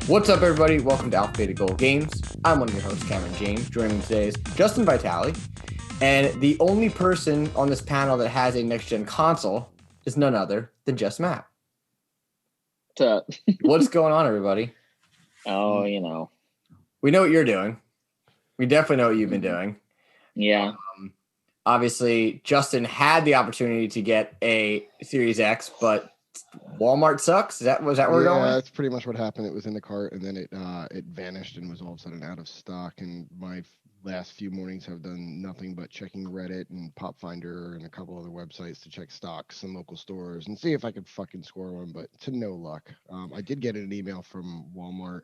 What's up, everybody? Welcome to Alpha Beta Gold Games. I'm one of your hosts, Cameron James. Joining me today is Justin Vitale. And the only person on this panel that has a next-gen console is none other than just Matt. What's up? What's going on, everybody? Oh, you know. We know what you're doing. We definitely know what you've been doing. Yeah. Obviously, Justin had the opportunity to get a Series X, but Walmart sucks. Was that where we're going? Yeah, that's pretty much what happened. It was in the cart, and then it vanished and was all of a sudden out of stock. And my last few mornings have done nothing but checking Reddit and Pop Finder and a couple other websites to check stocks and local stores and see if I could fucking score one, but to no luck. I did get an email from Walmart,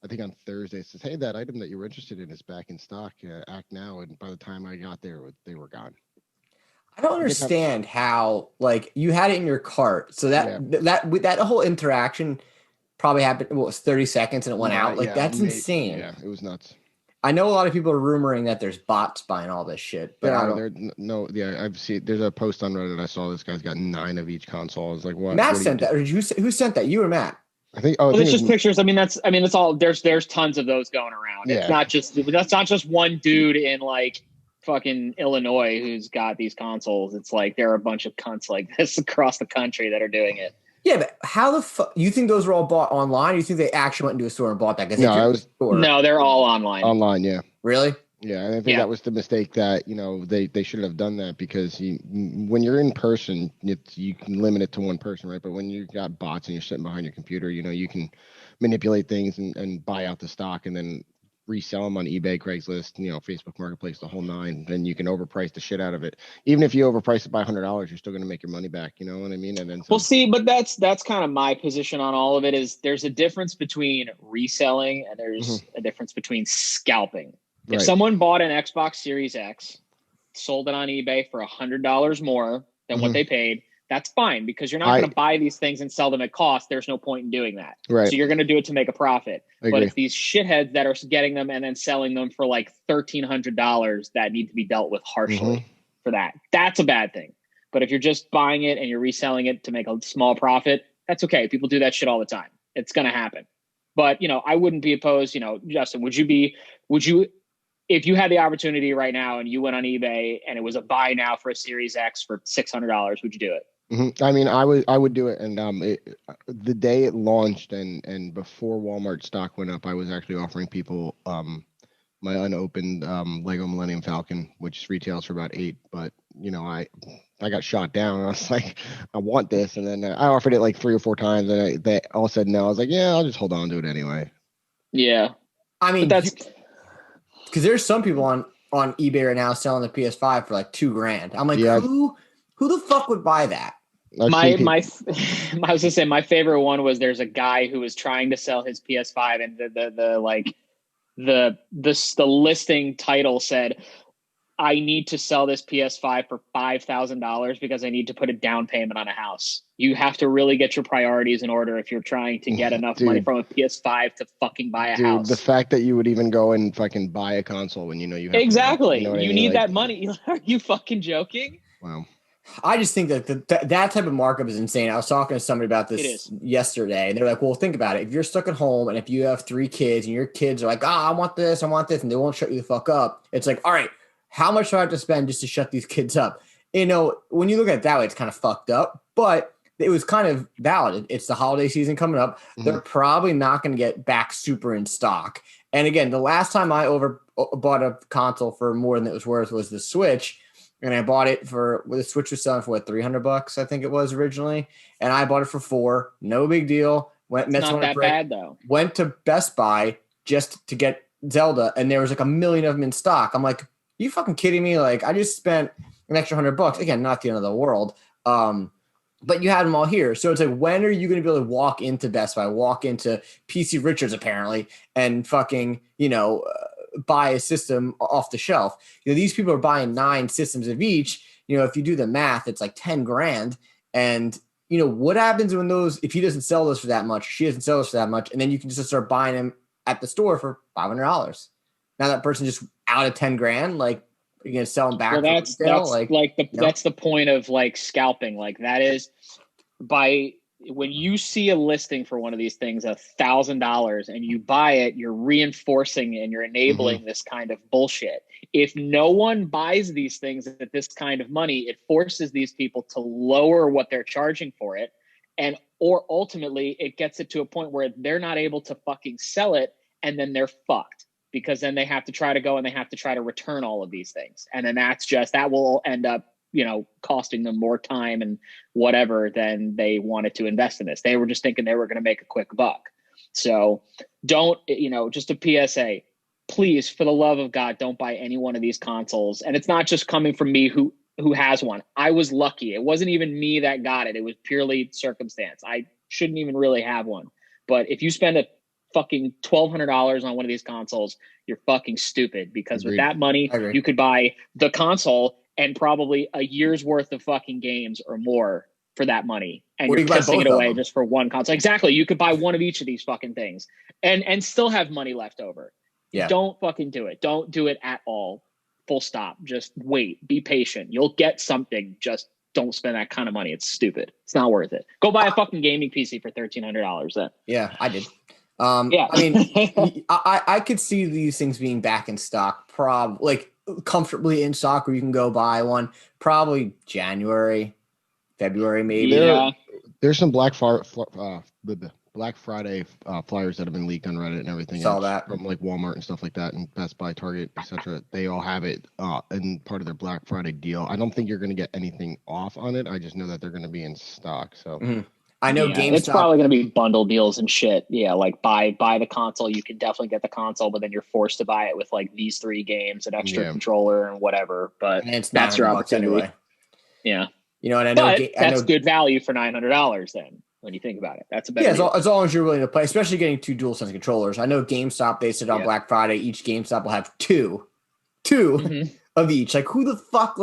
I think on Thursday. It says, hey, that item that you were interested in is back in stock. Act now. And by the time I got there, they were gone. I don't understand how, like, you had it in your cart, so that whole interaction probably happened. What was 30 seconds and it went out? Like, that's insane. Yeah, it was nuts. I know a lot of people are rumoring that there's bots buying all this shit, but I've seen. There's a post on Reddit I saw. This guy's got 9 of each console. I was like, what? Matt sent that, or who sent that? You or Matt? I think. Well, it's just pictures. That's all. There's tons of those going around. Yeah. That's not just one dude in like fucking Illinois who's got these consoles. It's like there are a bunch of cunts like this across the country that are doing it. Yeah, but how the fuck? You think those were all bought online? Or you think they actually went into a store and bought that? No, they're all online. Online, yeah. Really? Yeah, and I think that was the mistake that they should have done that, because when you're in person, you can limit it to one person, right? But when you got bots and you're sitting behind your computer, you can manipulate things and buy out the stock and then resell them on eBay, Craigslist, Facebook Marketplace, the whole nine. Then you can overprice the shit out of it. Even if you overprice it by $100, you're still going to make your money back. You know what I mean? And then Well, see, but that's kind of my position on all of it. Is there's a difference between reselling and there's a difference between scalping. If someone bought an Xbox Series X, sold it on eBay for $100 more than what they paid, that's fine, because you're not going to buy these things and sell them at cost. There's no point in doing that. Right. So you're going to do it to make a profit. But if these shitheads that are getting them and then selling them for like $1,300 that need to be dealt with harshly for that, that's a bad thing. But if you're just buying it and you're reselling it to make a small profit, that's okay. People do that shit all the time. It's going to happen. But, I wouldn't be opposed. Justin, would you, if you had the opportunity right now and you went on eBay and it was a buy now for a Series X for $600, would you do it? I mean, I would do it. And the day it launched and before Walmart stock went up, I was actually offering people my unopened Lego Millennium Falcon, which retails for about $8. But I got shot down. I was like, I want this, and then I offered it like 3 or 4 times, and they all said no. I was like, yeah, I'll just hold on to it anyway. Yeah, I mean, that's because there's some people on eBay right now selling the PS5 for like $2,000. I'm like, who the fuck would buy that? I was gonna say my favorite one was there's a guy who was trying to sell his PS5 and the listing title said, I need to sell this PS5 for $5,000 because I need to put a down payment on a house. You have to really get your priorities in order if you're trying to get enough money from a PS5 to fucking buy a house. The fact that you would even go and fucking buy a console when you have exactly. To, you need that money. Are you fucking joking? Wow. I just think that that type of markup is insane. I was talking to somebody about this yesterday, and they're like, well, think about it. If you're stuck at home and if you have 3 kids and your kids are like, I want this, and they won't shut you the fuck up. It's like, all right, how much do I have to spend just to shut these kids up? When you look at it that way, it's kind of fucked up, but it was kind of valid. It's the holiday season coming up. They're probably not going to get back super in stock. And again, the last time I bought a console for more than it was worth was the Switch. And I bought it the Switch was selling for $300, I think it was originally. And I bought it for $4. No big deal. It's not that bad though. Went to Best Buy just to get Zelda, and there was like 1 million of them in stock. I'm like, you fucking kidding me? Like, I just spent an extra $100. Again, not the end of the world. But you had them all here. So it's like, when are you going to be able to walk into Best Buy, walk into PC Richards apparently, and fucking, buy a system off the shelf? These people are buying 9 systems of each. If you do the math, it's like $10,000. And what happens if he doesn't sell those for that much, she doesn't sell those for that much, and then you can just start buying them at the store for $500. Now that person just out of $10,000, like, you're gonna sell them back. Well, that's the point of like scalping. Like, that is by when you see a listing for one of these things $1,000 and you buy it, you're reinforcing and you're enabling this kind of bullshit. If no one buys these things at this kind of money, it forces these people to lower what they're charging for it. And or ultimately it gets it to a point where they're not able to fucking sell it, and then they're fucked, because then they have to try to go and they have to try to return all of these things. And then that will end up, costing them more time and whatever than they wanted to invest in this. They were just thinking they were going to make a quick buck. So don't, just a PSA, please, for the love of God, don't buy any one of these consoles. And it's not just coming from me who has one. I was lucky. It wasn't even me that got it. It was purely circumstance. I shouldn't even really have one. But if you spend a fucking $1,200 on one of these consoles, you're fucking stupid, because with that money, you could buy the console and probably a year's worth of fucking games or more for that money. And you're pissing it away just for one console. Exactly. You could buy one of each of these fucking things and still have money left over. Yeah. Don't fucking do it. Don't do it at all. Full stop. Just wait. Be patient. You'll get something. Just don't spend that kind of money. It's stupid. It's not worth it. Go buy a fucking gaming PC for $1,300 then. Yeah, I did. Yeah. I mean, I could see these things being back in stock, probably comfortably in stock, where you can go buy one probably January, February, maybe. There's some Black Friday flyers that have been leaked on Reddit and everything. Saw that from like Walmart and stuff like that, and Best Buy, Target, etc. They all have it in part of their Black Friday deal. I don't think you're going to get anything off on it. I just know that they're going to be in stock. So I know GameStop. It's probably going to be bundle deals and shit. Yeah, like buy the console. You can definitely get the console, but then you're forced to buy it with like these 3 games, an extra controller, and whatever. But that's your opportunity. Anyway. Yeah, and I know that's good value for $900. Then, when you think about it, that's a better. Yeah, as long as you're willing to play, especially getting 2 DualSense controllers. I know GameStop, they said on Black Friday, each GameStop will have two of each. Like, who the fuck,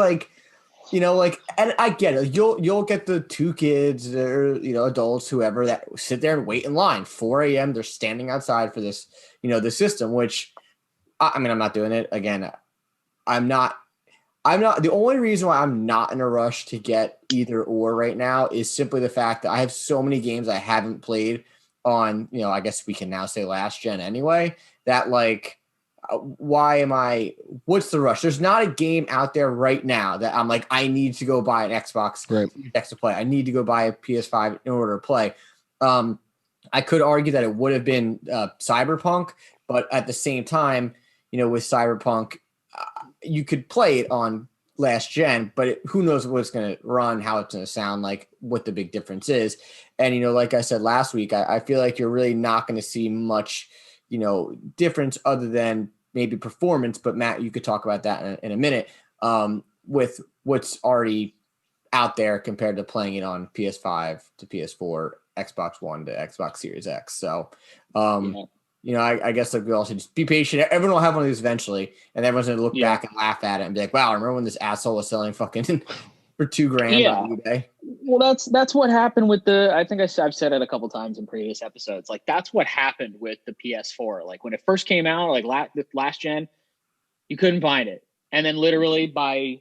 and I get it. You'll get the 2 kids or adults, whoever, that sit there and wait in line 4 a.m. They're standing outside for this, the system. Which, I mean, I'm not doing it again. I'm not. The only reason why I'm not in a rush to get either or right now is simply the fact that I have so many games I haven't played on. I guess we can now say last gen anyway. That what's the rush? There's not a game out there right now that I'm like, I need to go buy an Xbox X to play. I need to go buy a PS5 in order to play. I could argue that it would have been Cyberpunk, but at the same time, with Cyberpunk, you could play it on last gen, but who knows what it's going to run, how it's going to sound, like what the big difference is. And, like I said last week, I feel like you're really not going to see much, difference other than maybe performance. But Matt, you could talk about that in a minute, with what's already out there compared to playing it on PS5 to PS4, Xbox One to Xbox Series X. So, I guess we also just be patient. Everyone will have one of these eventually, and everyone's going to look back and laugh at it and be like, wow, remember when this asshole was selling fucking for $2,000 on eBay? Well, that's what happened with I think I've said it a couple times in previous episodes. Like, that's what happened with the PS4. Like, when it first came out, like last gen, you couldn't find it. And then literally by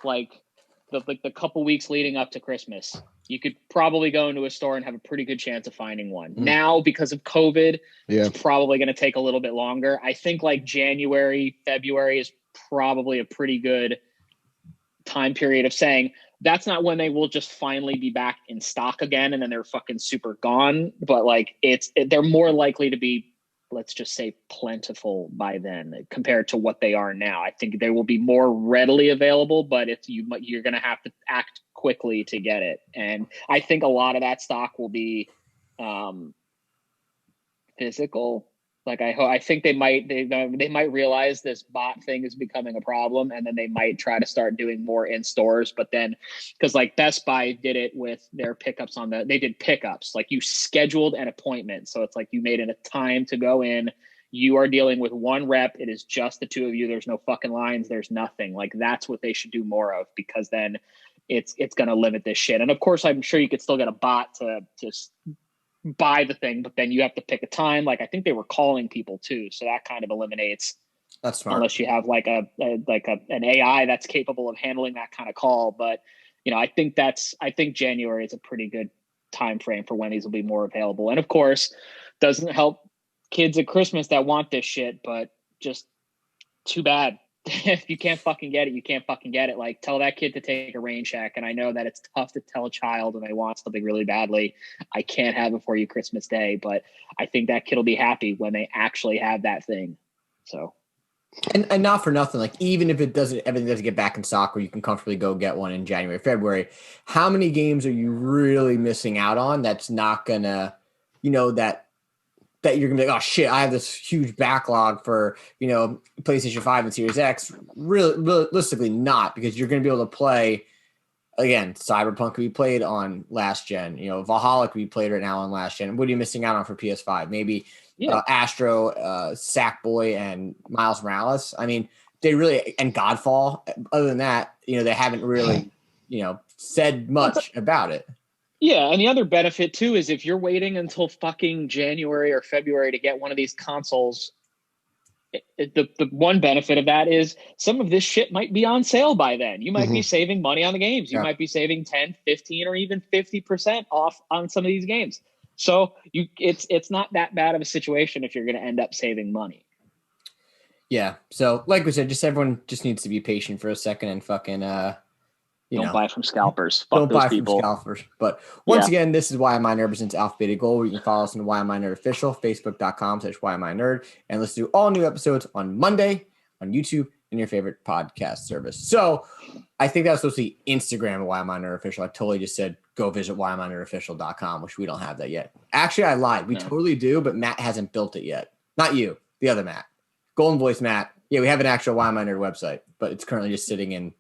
the couple weeks leading up to Christmas, you could probably go into a store and have a pretty good chance of finding one. Now, because of COVID, it's probably going to take a little bit longer. I think like January, February is probably a pretty good time period of saying that's not when they will just finally be back in stock again and then they're fucking super gone. But like they're more likely to be, let's just say, plentiful by then compared to what they are now. I think they will be more readily available, but you're going to have to act quickly to get it. And I think a lot of that stock will be physical. Like I think they might realize this bot thing is becoming a problem, and then they might try to start doing more in stores. But then, because like Best Buy did it with their pickups they did pickups. Like, you scheduled an appointment, so it's like you made it a time to go in. You are dealing with one rep. It is just the 2 of you. There's no fucking lines. There's nothing. Like, that's what they should do more of, because then it's going to limit this shit. And of course, I'm sure you could still get a bot to just buy the thing, but then you have to pick a time. Like, I think they were calling people too, so that kind of eliminates. That's smart. Unless you have like an AI that's capable of handling that kind of call. But I think January is a pretty good time frame for when these will be more available. And of course, doesn't help kids at Christmas that want this shit, but just too bad. If you can't fucking get it, you can't fucking get it. Like, tell that kid to take a rain check. And I know that it's tough to tell a child when they want something really badly, I can't have it for you Christmas Day, but I think that kid will be happy when they actually have that thing. So. And not for nothing, like even if everything doesn't get back in stock where you can comfortably go get one in January, February, how many games are you really missing out on that's not gonna, that you're gonna be like, oh shit, I have this huge backlog for, PlayStation 5 and Series X. Really, realistically not, because you're gonna be able to play, again, Cyberpunk could be played on last gen, Valhalla could be played right now on last gen. What are you missing out on for PS5? Maybe Astro, Sackboy, and Miles Morales. I mean, they really, and Godfall. Other than that, they haven't really, said much about it. Yeah, and the other benefit too is if you're waiting until fucking January or February to get one of these consoles, the one benefit of that is some of this shit might be on sale by then. You might be saving money on the games. You might be saving 10, 15, or even 50% off on some of these games. So it's not that bad of a situation if you're going to end up saving money. Yeah. So like we said, just everyone just needs to be patient for a second and fucking, don't buy from scalpers. Don't buy from scalpers. But once again, this is Why Am I Nerd presents Alpha Beta Gold. You can follow us on Why Am I Nerd official, facebook.com/Why Am I Nerd, and listen to all new episodes on Monday on YouTube and your favorite podcast service. So I think that was supposed to be Instagram at Why Am I Nerd official. I totally just said go visit whyaminerofficial.com, which we don't have that yet. Actually, I lied. We totally do, but Matt hasn't built it yet. Not you, the other Matt. Golden Voice Matt. Yeah, we have an actual Why Am I Nerd website, but it's currently just sitting in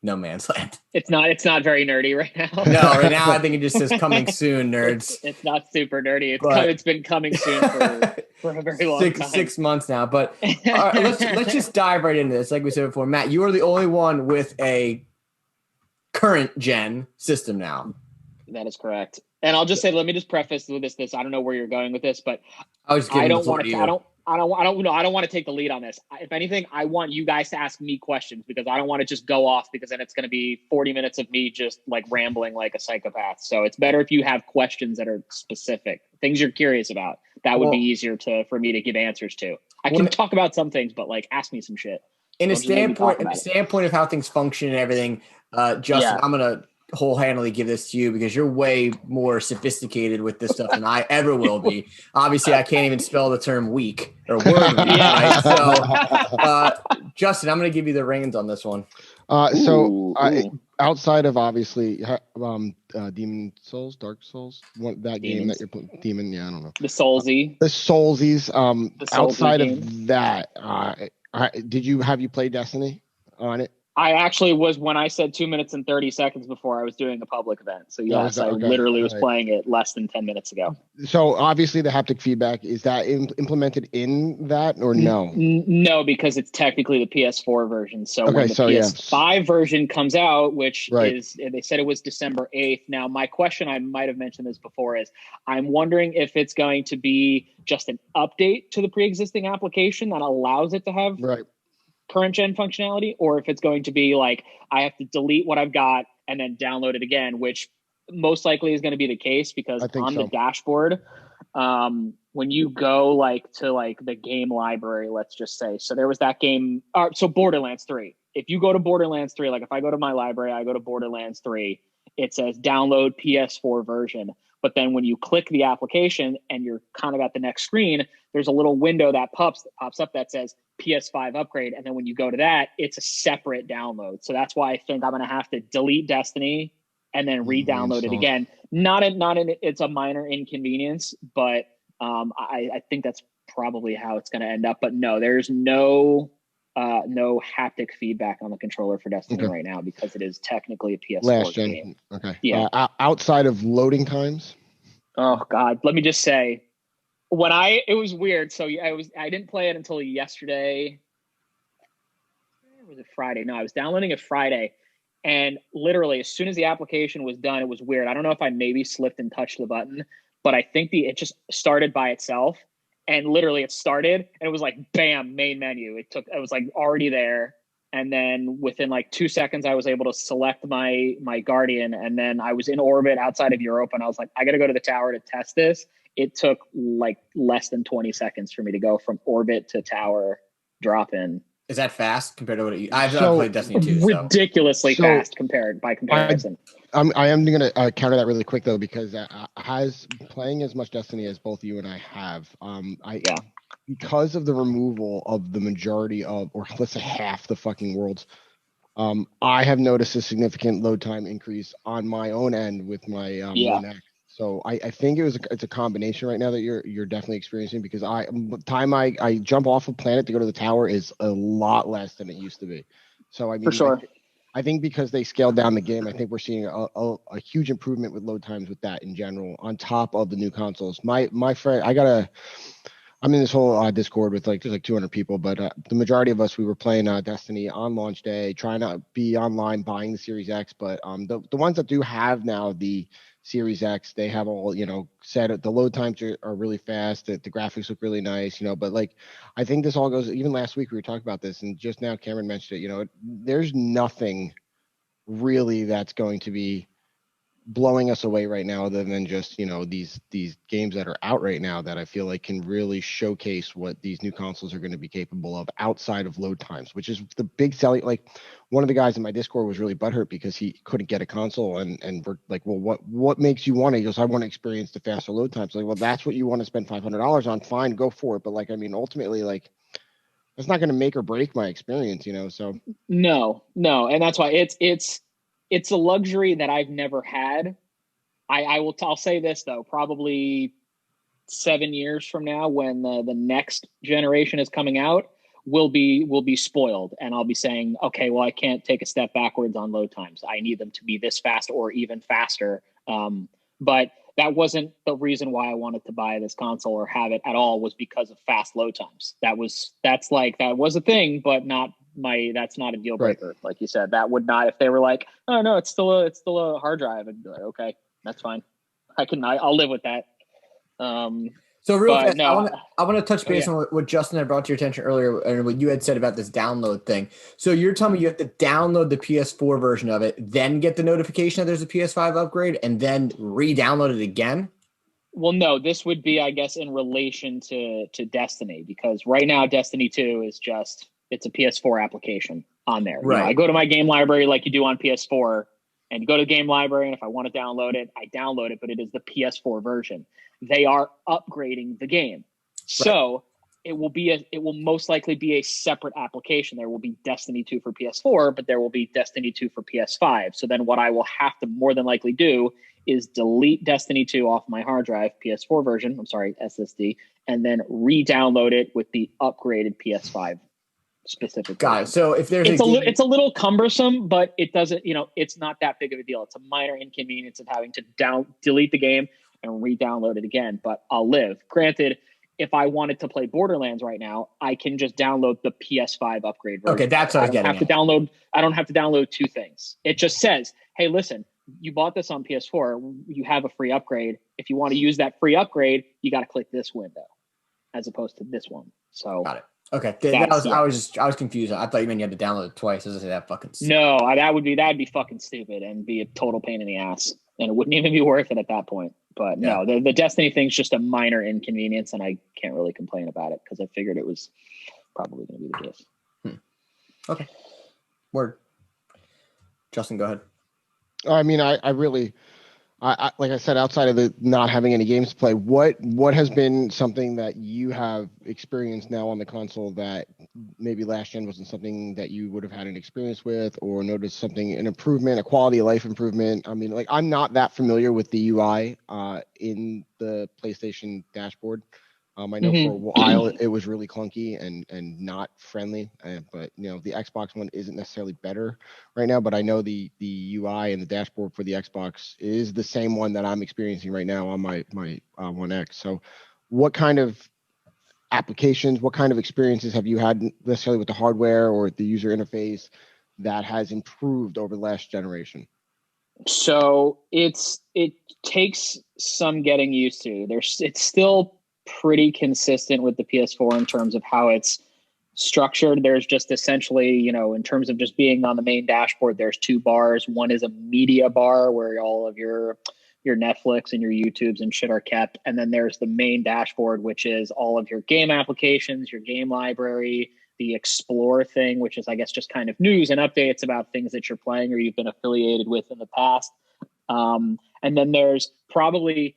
no man's land. It's not very nerdy right now. No, right now I think it just says coming soon, nerds. It's not super nerdy. It's been coming soon for a very long time. 6 months now. But all right, let's just dive right into this. Like we said before, Matt, you are the only one with a current gen system now. That is correct. And I'll just say, let me just preface with this. I don't know where you're going with this, but I don't want to take the lead on this. If anything, I want you guys to ask me questions because I don't want to just go off because then it's going to be 40 minutes of me just like rambling like a psychopath. So it's better if you have questions that are specific, things you're curious about. That would be easier for me to give answers to. I can talk about some things, but like ask me some shit. In a standpoint of how things function and everything, Justin, I'm going to wholeheartedly give this to you because you're way more sophisticated with this stuff than I ever will be. Obviously, I can't even spell the term weak or word weak, right? So, Justin, I'm going to give you the reins on this one. Outside of obviously Demon Souls, Dark Souls, that game that you're playing, Demon, I don't know. The Soulsies. Outside of that, have you played Destiny on it? I actually was, when I said 2 minutes and 30 seconds before, I was doing a public event. So yes, I literally was playing it less than 10 minutes ago. So obviously the haptic feedback, is that implemented in that or no? No, because it's technically the PS4 version. So when the PS5 version comes out, which is, they said it was December 8th. Now, my question, I might have mentioned this before, is I'm wondering if it's going to be just an update to the pre-existing application that allows it to have current gen functionality, or if it's going to be like I have to delete what I've got and then download it again, which most likely is going to be the case because on the dashboard, when you go to the game library, let's just say, so there was that game. So Borderlands 3. If you go to Borderlands 3, like if I go to my library, I go to Borderlands 3, it says download PS4 version. But then when you click the application and you're kind of at the next screen, there's a little window that pops up that says PS5 upgrade. And then when you go to that, it's a separate download. So that's why I think I'm going to have to delete Destiny and then re-download it again. It's a minor inconvenience, but I think that's probably how it's going to end up. But no, there's no haptic feedback on the controller for Destiny right now because it is technically a PS4 game. Okay. Yeah. Outside of loading times. Oh God, let me just say, it was weird. So I didn't play it until yesterday. Or was it Friday? No, I was downloading it Friday, and literally as soon as the application was done, it was weird. I don't know if I maybe slipped and touched the button, but I think it just started by itself. And literally it started and it was like, bam, main menu. It was like already there. and then within like 2 seconds, I was able to select my Guardian, and then I was in orbit outside of Europa, and I was like, I got to go to the tower to test this. It took like less than 20 seconds for me to go from orbit to tower drop in. Is that fast compared to what I've not played Destiny 2? Ridiculously fast by comparison. I am going to counter that really quick though, because playing as much Destiny as both you and I have, because of the removal of the majority of, or let's say half the fucking worlds, I have noticed a significant load time increase on my own end with my One X. So I think it's a combination right now that you're definitely experiencing, because time I jump off a planet to go to the tower is a lot less than it used to be. So I mean, for sure. I think because they scaled down the game, I think we're seeing a huge improvement with load times with that in general, on top of the new consoles. My friend, I'm in this whole Discord with there's like 200 people, but the majority of us, we were playing Destiny on launch day, trying to be online, buying the Series X. But the ones that do have now the Series X, they have all, set. The load times are really fast. The graphics look really nice, but like, I think this all goes, even last week we were talking about this, and just now Cameron mentioned it, there's nothing really that's going to be blowing us away right now, other than just these games that are out right now that I feel like can really showcase what these new consoles are going to be capable of outside of load times, which is the big selling. Like, one of the guys in my Discord was really butthurt because he couldn't get a console, and we're like, well, what makes you want it? He goes, I want to experience the faster load times. Like, well, that's what you want to spend $500 on, fine, go for it. But like, I mean, ultimately, like, that's not going to make or break my experience, so no, and that's why it's a luxury that I've never had. I'll say this though, probably 7 years from now, when the next generation is coming out, we'll be spoiled, and I'll be saying, okay, well, I can't take a step backwards on load times. I need them to be this fast or even faster. But that wasn't the reason why I wanted to buy this console or have it at all, was because of fast load times. That was a thing, but that's not a deal breaker. Right. Like you said, that would not, if they were like, oh no, it's still a hard drive, I'd be like, okay, that's fine. I'll live with that. So real fast, no, I want to touch base on what Justin had brought to your attention earlier, and what you had said about this download thing. So you're telling me you have to download the PS4 version of it, then get the notification that there's a PS5 upgrade, and then re-download it again? Well, no, this would be, I guess, in relation to Destiny, because right now Destiny 2 is it's a PS4 application on there. Right. I go to my game library like you do on PS4, and go to the game library, and if I want to download it, I download it, but it is the PS4 version. They are upgrading the game. So it will most likely be a separate application. There will be Destiny 2 for PS4, but there will be Destiny 2 for PS5. So then what I will have to more than likely do is delete Destiny 2 off my hard drive, PS4 version, SSD, and then re-download it with the upgraded PS5 specific. Got it. So if there's it's a little cumbersome, but it doesn't, it's not that big of a deal. It's a minor inconvenience of having to delete the game and re-download it again, but I'll live. Granted, if I wanted to play Borderlands right now, I can just download the PS5 upgrade version. Okay, that's what I was getting at. I don't have to download two things. It just says, hey, listen, you bought this on PS4, you have a free upgrade. If you want to use that free upgrade, you got to click this window as opposed to this one. So got it. Okay, I was confused. I thought you meant you had to download it twice. I was that fucking stupid. No, that'd be fucking stupid and be a total pain in the ass, and it wouldn't even be worth it at that point. But no, the Destiny thing's just a minor inconvenience, and I can't really complain about it because I figured it was probably going to be the case. Okay, word. Justin, go ahead. I mean, I really. I like I said, outside of the not having any games to play, what has been something that you have experienced now on the console that maybe last gen wasn't something that you would have had an experience with, or noticed an improvement, a quality of life improvement? I mean, like, I'm not that familiar with the UI in the PlayStation dashboard. I know for a while it was really clunky and not friendly, but the Xbox One isn't necessarily better right now. But I know the UI and the dashboard for the Xbox is the same one that I'm experiencing right now on my One X. So, what kind of applications, what kind of experiences have you had necessarily with the hardware or the user interface that has improved over the last generation? So it takes some getting used to. It's still pretty consistent with the PS4 in terms of how it's structured. There's just essentially, you know, in terms of just being on the main dashboard, there's two bars. One is a media bar where all of your Netflix and your YouTubes and shit are kept. And then there's the main dashboard, which is all of your game applications, your game library, the Explore thing, which is, I guess, just kind of news and updates about things that you're playing or you've been affiliated with in the past. And then there's probably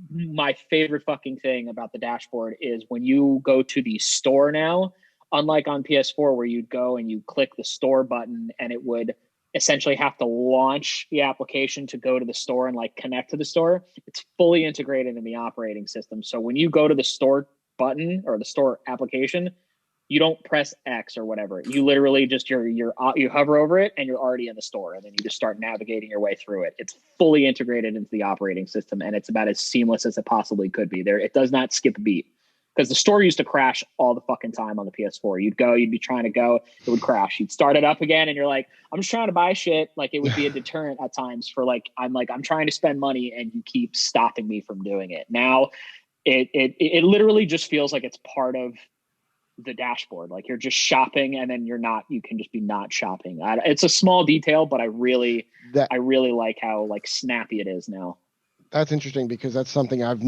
my favorite fucking thing about the dashboard is when you go to the store now, unlike on PS4 where you'd go and you click the store button and it would essentially have to launch the application to go to the store and like connect to the store. It's fully integrated in the operating system. So when you go to the store button or the store application, you don't press X or whatever. You literally just you hover over it and you're already in the store, and then you just start navigating your way through it. It's fully integrated into the operating system, and it's about as seamless as it possibly could be. There, it does not skip a beat, because the store used to crash all the fucking time on the PS4. You'd be trying to go, it would crash. You'd start it up again, and you're like, I'm just trying to buy shit. Like, it would be a deterrent at times for I'm trying to spend money, and you keep stopping me from doing it. Now, it literally just feels like it's part of the dashboard. Like, you're just shopping, and then you can just be not shopping. It's a small detail, but I really like how snappy it is now. That's interesting, because that's something I've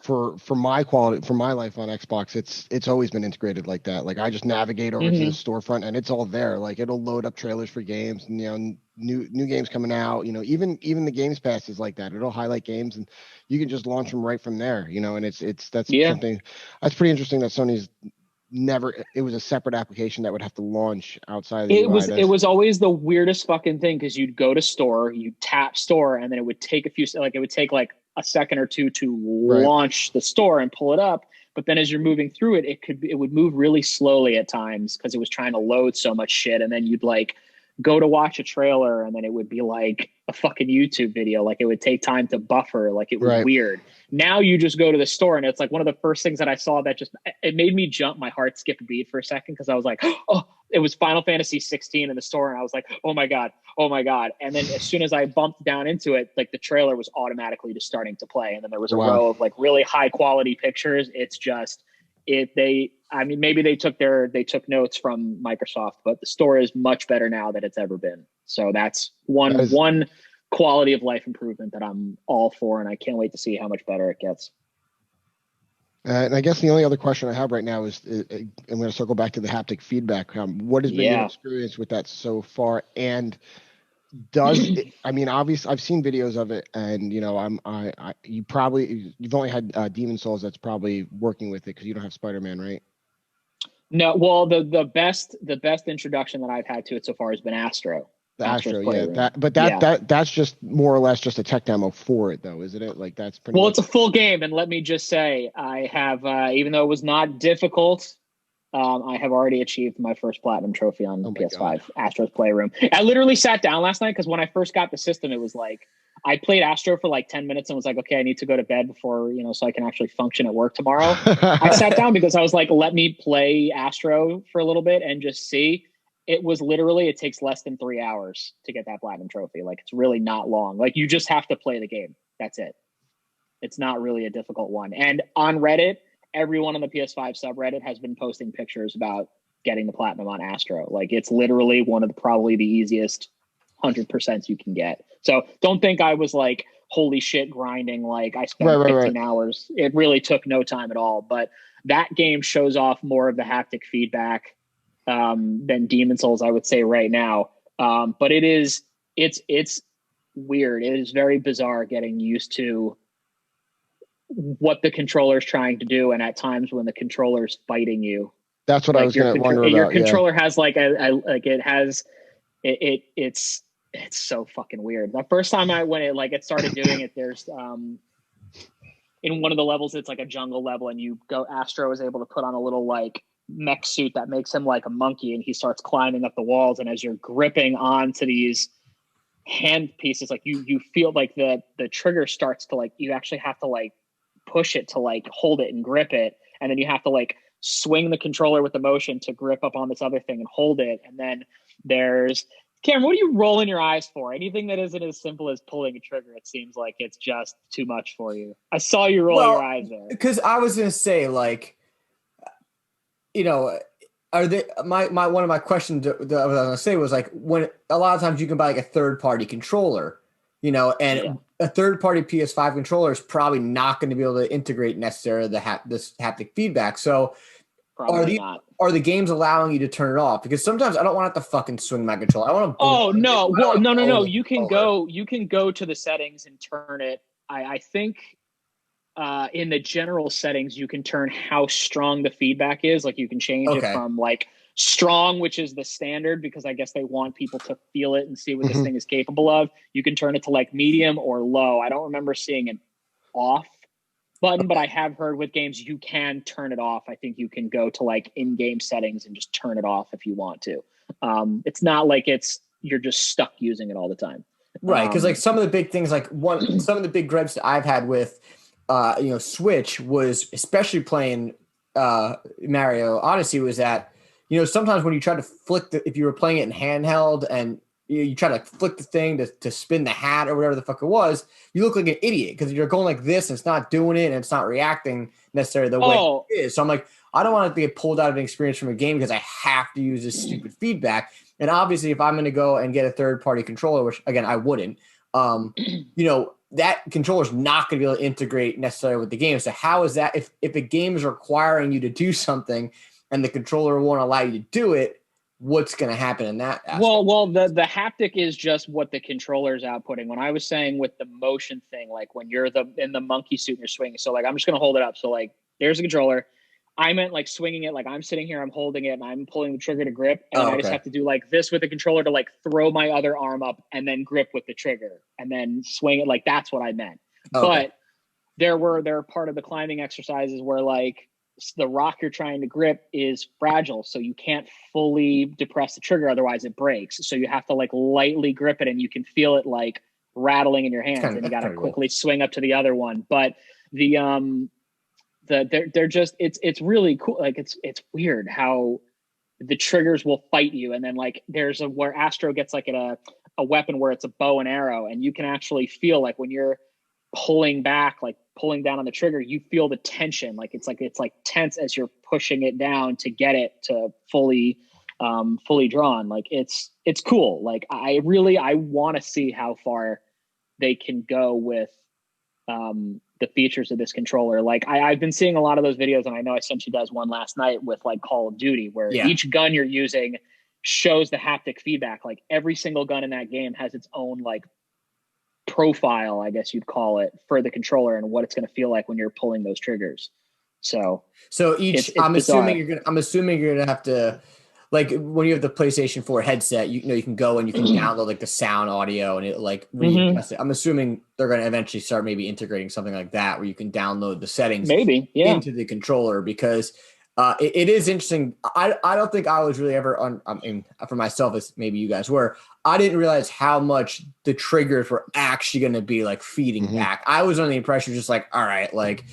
for my life on Xbox. It's always been integrated like that. Like, I just navigate over to the storefront and it's all there. Like, it'll load up trailers for games and, you know, new games coming out. You know, even the Games Pass is like that. It'll highlight games and you can just launch them right from there. You know, and something that's pretty interesting that Sony's it was a separate application that would have to launch outside of the UI. It was always the weirdest fucking thing, because you'd go to store, you tap store, and then it would take a second or two to launch the store and pull it up. But then as you're moving through it, it would move really slowly at times because it was trying to load so much shit. And then you'd go to watch a trailer, and then it would be like a fucking YouTube video. Like, it would take time to buffer. Like, it was weird. Now you just go to the store, and it's like one of the first things that I saw that it made me jump. My heart skipped a beat for a second, because I was like, oh, it was Final Fantasy 16 in the store. And I was like, oh my God. And then as soon as I bumped down into it, like, the trailer was automatically just starting to play. And then there was a row of really high quality pictures. It's just, maybe they took notes from Microsoft, but the store is much better now than it's ever been. So that's one quality of life improvement that I'm all for, and I can't wait to see how much better it gets. And I guess the only other question I have right now is I'm going to circle back to the haptic feedback. What has been your experience with that so far? And obviously I've seen videos of it, and you know, you've only had Demon Souls that's probably working with it, because you don't have Spider-Man, right? No, well, the best introduction that I've had to it so far has been Astro. The Astro, yeah. That's just more or less just a tech demo for it, though, isn't it? Like, that's pretty. Well, it's a full game, and let me just say, I have, even though it was not difficult, I have already achieved my first platinum trophy on PS5, Astro's Playroom. I literally sat down last night, because when I first got the system, it was like, I played Astro for 10 minutes and was like, okay, I need to go to bed before, so I can actually function at work tomorrow. I sat down because I was like, let me play Astro for a little bit and just see. It was literally, it takes less than 3 hours to get that platinum trophy. Like, it's really not long. Like, you just have to play the game. That's it. It's not really a difficult one. And on Reddit, everyone on the PS5 subreddit has been posting pictures about getting the platinum on Astro. Like, it's literally one of probably the easiest 100% you can get. So don't think I was like, holy shit, grinding. Like, I spent 15 hours. It really took no time at all. But that game shows off more of the haptic feedback than Demon Souls, I would say right now. But it's weird. It is very bizarre getting used to what the controller is trying to do, and at times when the controller is fighting you. That's what I was going to wonder about. Your controller has it's so fucking weird. The first time it started doing it, there's in one of the levels, it's like a jungle level, and Astro is able to put on a little mech suit that makes him like a monkey, and he starts climbing up the walls, and as you're gripping onto these hand pieces, you feel like the trigger starts to you actually have to push it to hold it and grip it, and then you have to swing the controller with the motion to grip up on this other thing and hold it. And then there's Cameron, what are you rolling your eyes for? Anything that isn't as simple as pulling a trigger, it seems like it's just too much for you. I saw you roll your eyes there. Because I was going to say, Are they my one of my questions that I was gonna say was like when a lot of times you can buy like a third party controller, and a third party PS5 controller is probably not going to be able to integrate necessarily this haptic feedback. So Probably not. Are the games allowing you to turn it off? Because sometimes I don't want to fucking swing my controller. I want to. Oh no! Well, no. You can go to the settings and turn it. I think in the general settings you can turn how strong the feedback is. Like you can change it from like strong, which is the standard, because I guess they want people to feel it and see what this thing is capable of. You can turn it to like medium or low. I don't remember seeing an off button, but I have heard with games you can turn it off. I think you can go to like in-game settings and just turn it off if you want to. It's not like you're just stuck using it all the time. Right, because like some of the big things, some of the big gripes that I've had with Switch was, especially playing Mario Odyssey, was that sometimes when you try to flick if you were playing it in handheld and you try to flick the thing to spin the hat or whatever the fuck it was, you look like an idiot because you're going like this and it's not doing it and it's not reacting necessarily the way it is. So I'm like, I don't want to get pulled out of an experience from a game because I have to use this stupid feedback. And obviously, if I'm going to go and get a third-party controller, which again I wouldn't, that controller is not going to be able to integrate necessarily with the game. So how is that if a game is requiring you to do something and the controller won't allow you to do it? What's going to happen in that aspect? Well, the haptic is just what the controller is outputting. When I was saying with the motion thing, like when you're in the monkey suit and you're swinging, so like I'm just going to hold it up. So like there's a controller. I meant like swinging it, like I'm sitting here, I'm holding it, and I'm pulling the trigger to grip, and I just have to do like this with the controller to like throw my other arm up and then grip with the trigger and then swing it. Like that's what I meant. But there were part of the climbing exercises where like the rock you're trying to grip is fragile, so you can't fully depress the trigger, otherwise it breaks. So you have to like lightly grip it, and you can feel it like rattling in your hands, and you got to quickly swing up to the other one. But they're just it's really cool. Like it's weird how the triggers will fight you, and then like there's where Astro gets like a weapon where it's a bow and arrow, and you can actually feel like when you're pulling back, like pulling down on the trigger, you feel the tension. Like it's tense as you're pushing it down to get it to fully drawn. Like it's cool. Like I want to see how far they can go with the features of this controller. Like I've been seeing a lot of those videos, and I know I sent you guys one last night with like Call of Duty, where each gun you're using shows the haptic feedback. Like every single gun in that game has its own like profile, I guess you'd call it, for the controller and what it's going to feel like when you're pulling those triggers. So each, I'm assuming you're gonna have to, like when you have the PlayStation 4 headset, you can go and you can download like the sound audio and it like readjust it. I'm assuming they're going to eventually start maybe integrating something like that where you can download the settings into the controller, because it is interesting. I don't think I was really ever I mean, for myself, as maybe you guys were, I didn't realize how much the triggers were actually going to be like feeding back. I was under the impression just like, all right, like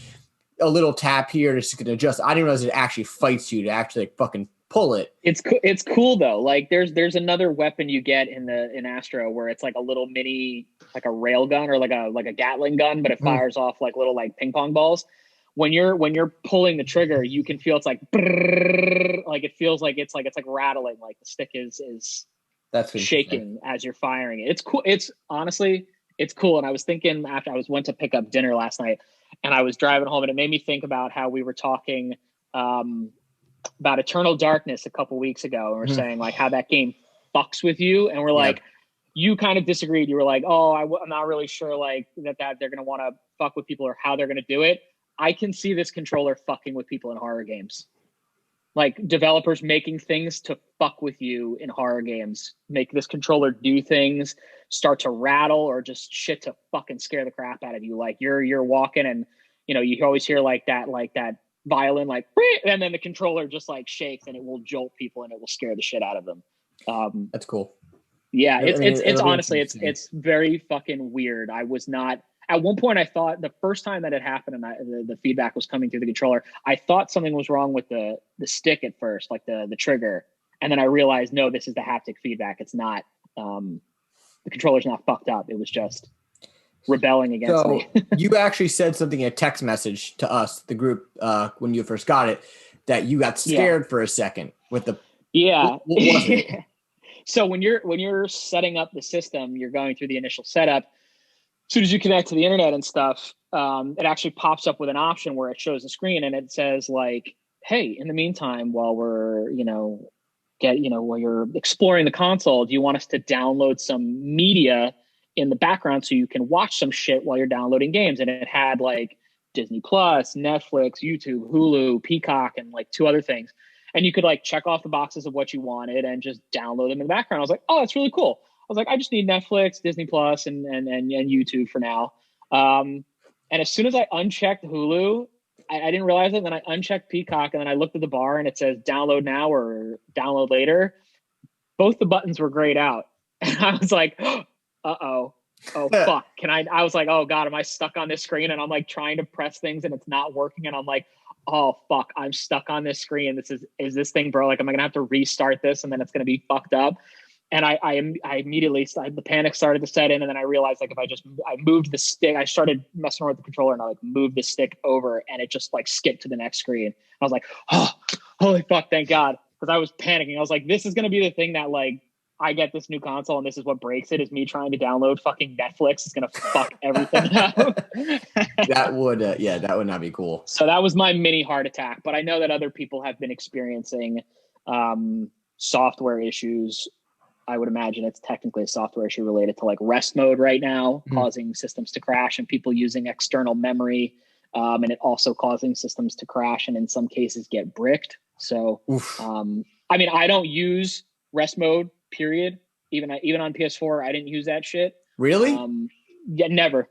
a little tap here, just going to adjust. I didn't realize it actually fights you to actually like fucking pull it. It's cool though. Like there's another weapon you get in Astro where it's like a little mini, like a rail gun or like a Gatling gun, but it fires off like little like ping pong balls. When you're pulling the trigger, you can feel it's like brrr, like it feels like it's like rattling, like the stick is that's shaking as you're firing it. It's cool. It's honestly it's cool. And I was thinking after I went to pick up dinner last night, and I was driving home, and it made me think about how we were talking about Eternal Darkness a couple weeks ago, and we're saying like how that game fucks with you, and we're like, you kind of disagreed. You were like, oh, I'm not really sure like that they're going to want to fuck with people or how they're going to do it. I can see this controller fucking with people in horror games. Like developers making things to fuck with you in horror games, make this controller do things, start to rattle, or just shit to fucking scare the crap out of you. Like you're walking, and you always hear like that violin, like, and then the controller just like shakes, and it will jolt people, and it will scare the shit out of them. That's cool. Yeah, it's honestly it's very fucking weird. I was not. At one point, I thought the first time that it happened and the feedback was coming through the controller, I thought something was wrong with the stick at first, like the trigger. And then I realized, no, this is the haptic feedback. It's not, the controller's not fucked up. It was just rebelling against me. You actually said something in a text message to us, the group, when you first got it. that you got scared for a second with the what was it? So when you're setting up the system, you're going through the initial setup. As soon as you connect to the internet and stuff, it actually pops up with an option where it shows the screen and it says like, hey, in the meantime, while we're, while you're exploring the console, do you want us to download some media in the background so you can watch some shit while you're downloading games? And it had like Disney Plus, Netflix, YouTube, Hulu, Peacock, and like 2 other things. And you could like check off the boxes of what you wanted and just download them in the background. I was like, oh, that's really cool. I was like, I just need Netflix, Disney Plus, and YouTube for now. And as soon as I unchecked Hulu, I didn't realize it. And then I unchecked Peacock, and then I looked at the bar, and it says download now or download later. Both the buttons were grayed out, and I was like, oh fuck. I was like, oh God, am I stuck on this screen? And I'm like trying to press things, and it's not working. And I'm like, oh fuck, I'm stuck on this screen. Is this thing, bro? Like, am I gonna have to restart this, and then it's gonna be fucked up? And I immediately the panic started to set in, and then I realized like if I moved the stick, I started messing around with the controller, and I like moved the stick over, and it just like skipped to the next screen. I was like, oh, holy fuck, thank God, because I was panicking. I was like, this is gonna be the thing that like I get this new console, and this is what breaks it, is me trying to download fucking Netflix. It's gonna fuck everything up. That would not be cool. So that was my mini heart attack. But I know that other people have been experiencing software issues. I would imagine it's technically a software issue related to like rest mode right now, causing systems to crash, and people using external memory, and it also causing systems to crash and in some cases get bricked. So, I mean, I don't use rest mode, period. Even on PS4, I didn't use that shit. Really? Yeah, never.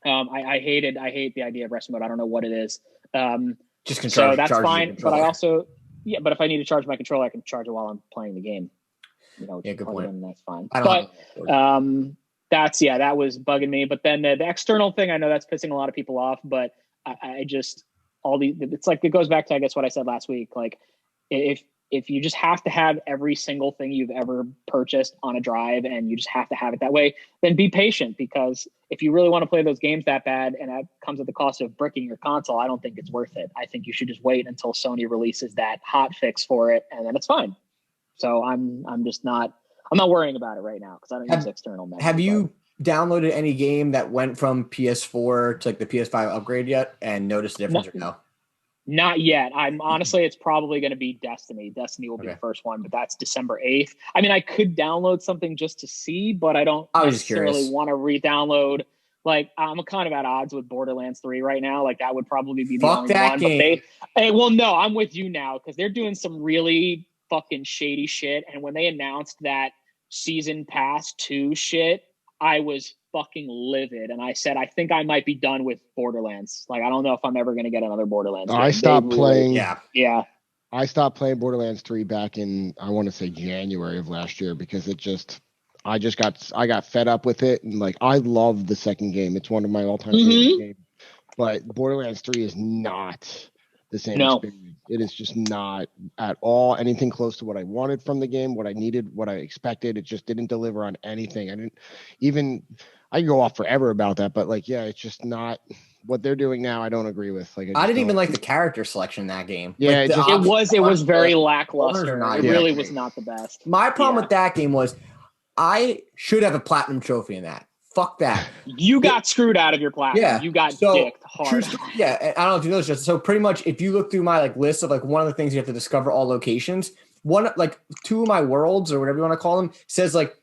I hate the idea of rest mode. I don't know what it is. Just control. So that's fine. But I also, but if I need to charge my controller, I can charge it while I'm playing the game. Good point. That's fine. That was bugging me. But then the external thing, I know that's pissing a lot of people off, but I just, it's like, it goes back to, I guess, what I said last week. Like if you just have to have every single thing you've ever purchased on a drive and you just have to have it that way, then be patient, because if you really want to play those games that bad and that comes at the cost of bricking your console, I don't think it's worth it. I think you should just wait until Sony releases that hot fix for it, and then it's fine. So I'm not worrying about it right now because I don't use external memory. Have you downloaded any game that went from PS4 to like the PS5 upgrade yet and noticed the difference or no? Not yet. I'm honestly, it's probably going to be Destiny. Destiny will be the first one, but that's December 8th. I mean, I could download something just to see, but I don't necessarily want to re-download. Like, I'm kind of at odds with Borderlands 3 right now. Like, that would probably be the only one. Game. Well, no, I'm with you now because they're doing some really fucking shady shit. And when they announced that Season Pass 2 shit, I was fucking livid. And I said, I think I might be done with Borderlands. Like, I don't know if I'm ever going to get another Borderlands game. I stopped playing. Yeah. I stopped playing Borderlands 3 back in, I want to say January of last year, because I got fed up with it. And like, I love the second game. It's one of my all-time favorite games. But Borderlands 3 is not the same experience. It is just not at all anything close to what I wanted from the game, what I needed, what I expected. It just didn't deliver on anything. I can go off forever about that, but like, it's just not what they're doing now. I don't agree with. Like, I didn't even like the character selection in that game. Yeah, like, it was very lackluster. It really was not the best. My problem with that game was I should have a platinum trophy in that. Fuck that. You got screwed out of your platinum. Yeah. You got dicked hard. Yeah. And I don't know if you know this. So pretty much if you look through my like list of like one of the things you have to discover all locations, one, like 2 of my worlds or whatever you want to call them says like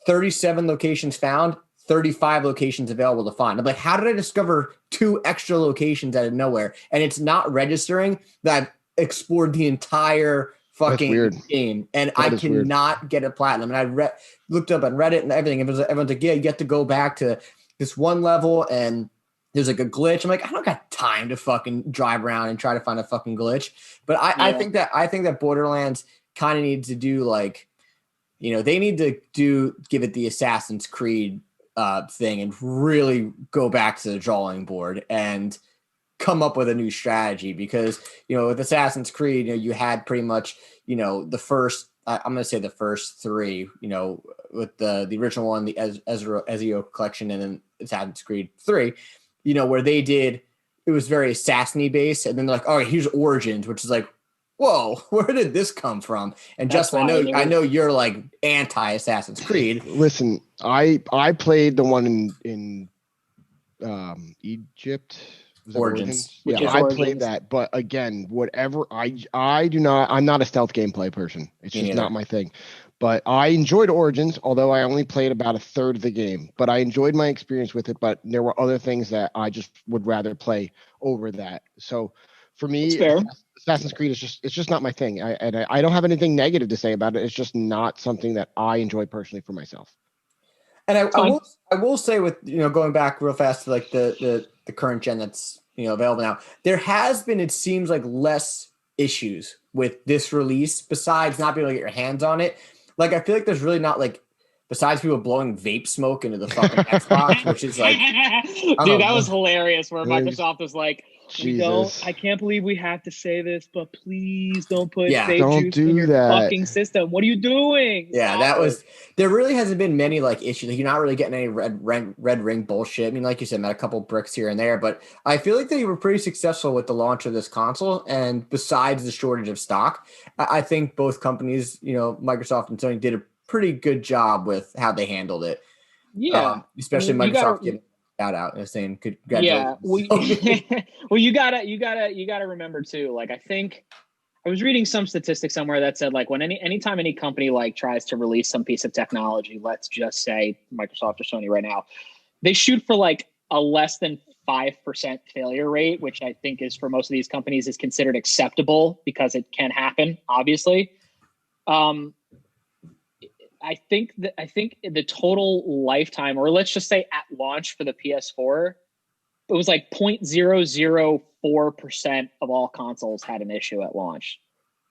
37 locations found, 35 locations available to find. I'm like, how did I discover 2 extra locations out of nowhere? And it's not registering that I've explored the entire fucking game, and I cannot get a platinum. And I looked up on Reddit and everything. Everyone's like, yeah, you get to go back to this one level, and there's like a glitch. I'm like, I don't got time to fucking drive around and try to find a fucking glitch. But I think that Borderlands kind of needs to do like, they need to give it the Assassin's Creed thing and really go back to the drawing board and come up with a new strategy, because with Assassin's Creed you had pretty much the first, I'm going to say the first 3 with the original one, the Ezio collection, and then Assassin's Creed 3 where they did it was very Assassin-y based, and then they're like, all right, here's Origins, which is like, whoa, where did this come from? And That's Justin, why I know you're like anti Assassin's Creed. Listen, I played the one in Egypt. Was it Origins. Yeah, Which is I Origins. played that, but again, whatever I do not. I'm not a stealth gameplay person. It's Me just neither. not my thing. But I enjoyed Origins, although I only played about a third of the game. But I enjoyed my experience with it. But there were other things that I just would rather play over that. So for me, It's fair. Assassin's Creed is just not my thing. I don't have anything negative to say about it. It's just not something that I enjoy personally for myself. And I will say, with going back real fast to like the current gen that's available now, there has been, it seems like, less issues with this release besides not being able to get your hands on it. Like, I feel like there's really not, like, besides people blowing vape smoke into the fucking Xbox, which is like, dude, that was hilarious. Where Microsoft was like, Jesus. I can't believe we have to say this, but please don't put vape don't juice do in your that. fucking system. What are you doing? Yeah, that was. There really hasn't been many like issues. Like, you're not really getting any red ring bullshit. I mean, like you said, met a couple bricks here and there, but I feel like they were pretty successful with the launch of this console. And besides the shortage of stock, I think both companies, Microsoft and Sony, did a pretty good job with how they handled it. Yeah, especially Microsoft giving shout out and saying congratulations. Yeah, well, you gotta remember too. Like, I think I was reading some statistic somewhere that said, like, when anytime any company like tries to release some piece of technology, let's just say Microsoft or Sony right now, they shoot for like a less than 5% failure rate, which I think is, for most of these companies, is considered acceptable because it can happen, obviously. I think the total lifetime, or let's just say at launch for the PS4, it was like 0.004% of all consoles had an issue at launch.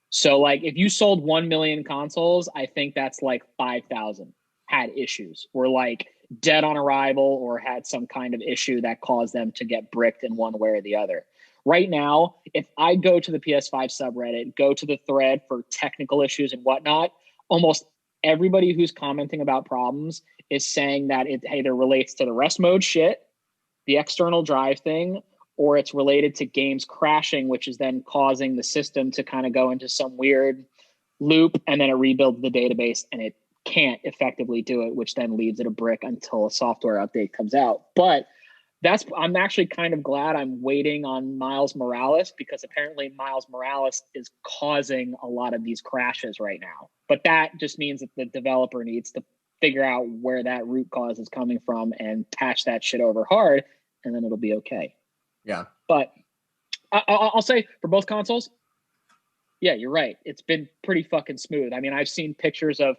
So, like, if you sold 1 million consoles, I think that's like 5,000 had issues, were like dead on arrival, or had some kind of issue that caused them to get bricked in one way or the other. Right now, if I go to the PS5 subreddit, go to the thread for technical issues and whatnot, almost everybody who's commenting about problems is saying that it either relates to the rest mode shit, the external drive thing, or it's related to games crashing, which is then causing the system to kind of go into some weird loop, and then it rebuilds the database and it can't effectively do it, which then leaves it a brick until a software update comes out. But I'm actually kind of glad I'm waiting on Miles Morales, because apparently Miles Morales is causing a lot of these crashes right now. But that just means that the developer needs to figure out where that root cause is coming from and patch that shit over hard, and then it'll be okay. Yeah. But I'll say for both consoles, yeah, you're right. It's been pretty fucking smooth. I mean, I've seen pictures of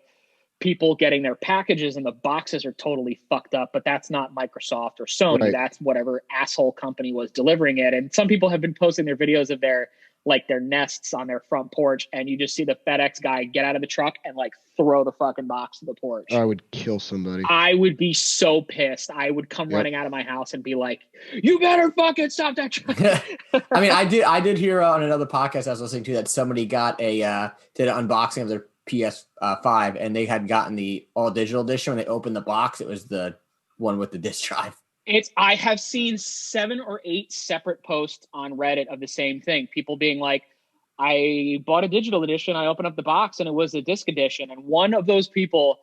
people getting their packages and the boxes are totally fucked up, but that's not Microsoft or Sony. Right. That's whatever asshole company was delivering it. And some people have been posting their videos of their nests on their front porch, and you just see the FedEx guy get out of the truck and like throw the fucking box to the porch. I would kill somebody. I would be so pissed. I would come running out of my house and be like, you better fucking stop that truck. I mean, I did hear on another podcast I was listening to that somebody got did an unboxing of their PS5, and they had gotten the all digital edition. When they opened the box, it was the one with the disc drive. I have seen 7 or 8 separate posts on Reddit of the same thing. People being like, I bought a digital edition. I opened up the box and it was a disc edition. And one of those people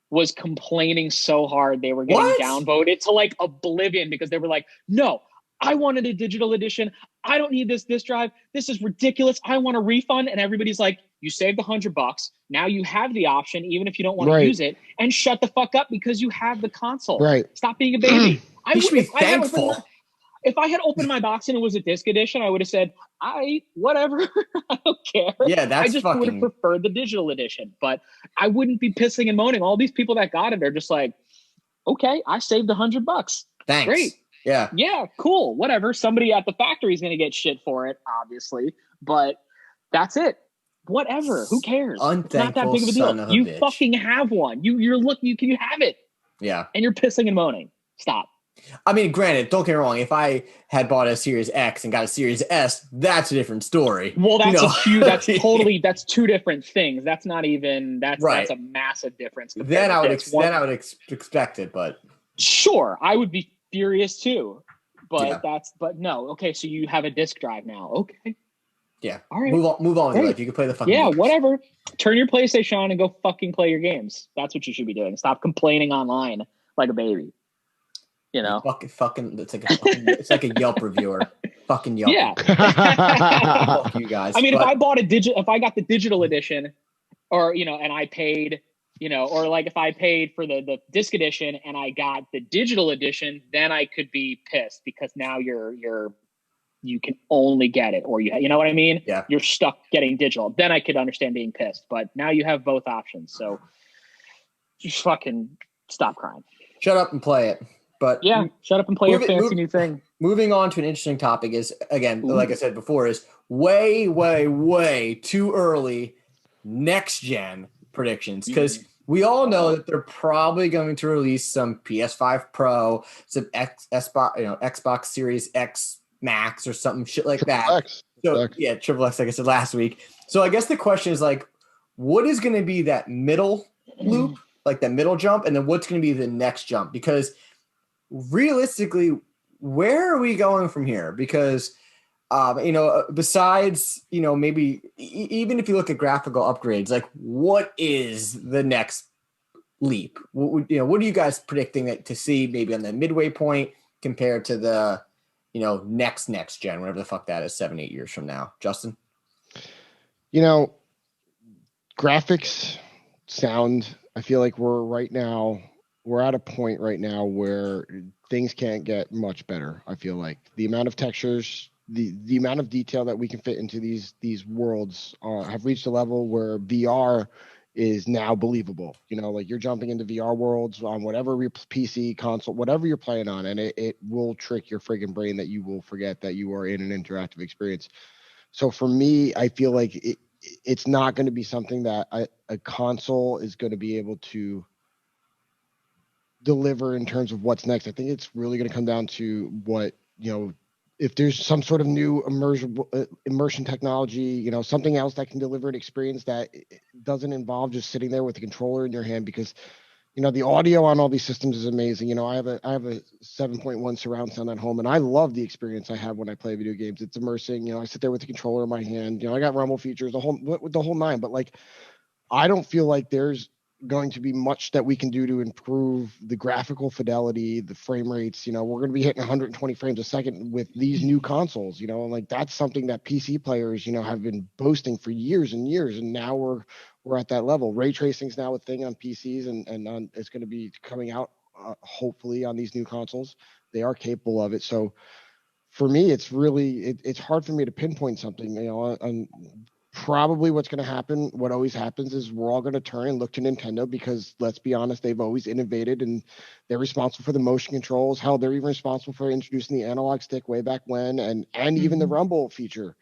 was complaining so hard they were getting downvoted to like oblivion, because they were like, no, I wanted a digital edition. I don't need this disc drive. This is ridiculous. I want a refund. And everybody's like, you saved $100. Now you have the option, even if you don't want to use it, and shut the fuck up because you have the console. Right. Stop being a baby. You should be thankful. If I had opened my box and it was a disc edition, I would have said, whatever. I don't care. Yeah, that's I just would have preferred the digital edition, but I wouldn't be pissing and moaning. All these people that got it are just like, okay, I saved $100. Thanks. Great. Yeah. Yeah, cool. Whatever. Somebody at the factory is going to get shit for it, obviously, but that's it. Whatever. Who cares? It's not that big of a deal. You fucking have one. You have it. Yeah. And you're pissing and moaning. Stop. I mean, granted, don't get me wrong. If I had bought a Series X and got a Series S, that's a different story. Well, that's that's two different things. That's not even, that's a massive difference. Then I would expect it, but sure, I would be furious too. But no. Okay, so you have a disc drive now. Okay. Yeah. All right. Move on with your life. You can play the fucking games. Whatever. Turn your PlayStation on and go fucking play your games. That's what you should be doing. Stop complaining online like a baby. You know? Fucking it's like a Yelp reviewer. Fucking Yelp. Yeah. Fuck you guys. I mean, if I got the digital edition, or and I paid, or like if I paid for the disc edition and I got the digital edition, then I could be pissed because now you can only get it, or you know what I mean? Yeah. You're stuck getting digital. Then I could understand being pissed, but now you have both options. So just fucking stop crying. Shut up and play it. But yeah, shut up and play your fancy new thing. Moving on to an interesting topic is, again, like I said before, is way, way, way too early next gen predictions, because we all know that they're probably going to release some PS5 Pro, some Xbox Series X Max or something shit like that. Yeah, Triple X, like I said last week. So I guess the question is like, what is going to be that middle loop, like that middle jump, and then what's going to be the next jump? Because realistically, where are we going from here? Because besides maybe even if you look at graphical upgrades, like what is the next leap? What are you guys predicting to see maybe on the midway point compared to the next gen, whatever the fuck that is, 7-8 years from now? Justin? Graphics, sound, I feel like we're at a point right now where things can't get much better. I feel like the amount of textures, the amount of detail that we can fit into these worlds have reached a level where VR is now believable. Like you're jumping into VR worlds on whatever your PC, console, whatever you're playing on, and it will trick your friggin' brain that you will forget that you are in an interactive experience. So for me, I feel like it's not going to be something that a console is going to be able to deliver in terms of what's next. I think it's really going to come down to what, if there's some sort of new immersion technology, something else that can deliver an experience that doesn't involve just sitting there with a controller in your hand, because the audio on all these systems is amazing. I have a 7.1 surround sound at home, and I love the experience I have when I play video games. It's immersing. I sit there with the controller in my hand. I got rumble features, the whole nine. But like, I don't feel like there's going to be much that we can do to improve the graphical fidelity, the frame rates. We're going to be hitting 120 frames a second with these new consoles. And like that's something that PC players, have been boasting for years and years, and now we're at that level. Ray tracing is now a thing on PCs, and it's going to be coming out hopefully on these new consoles. They are capable of it. So for me, it's really it's hard for me to pinpoint something. On probably what's going to happen, what always happens, is we're all going to turn and look to Nintendo, because let's be honest, they've always innovated, and they're responsible for the motion controls. Hell, they're even responsible for introducing the analog stick way back when, and even the rumble feature.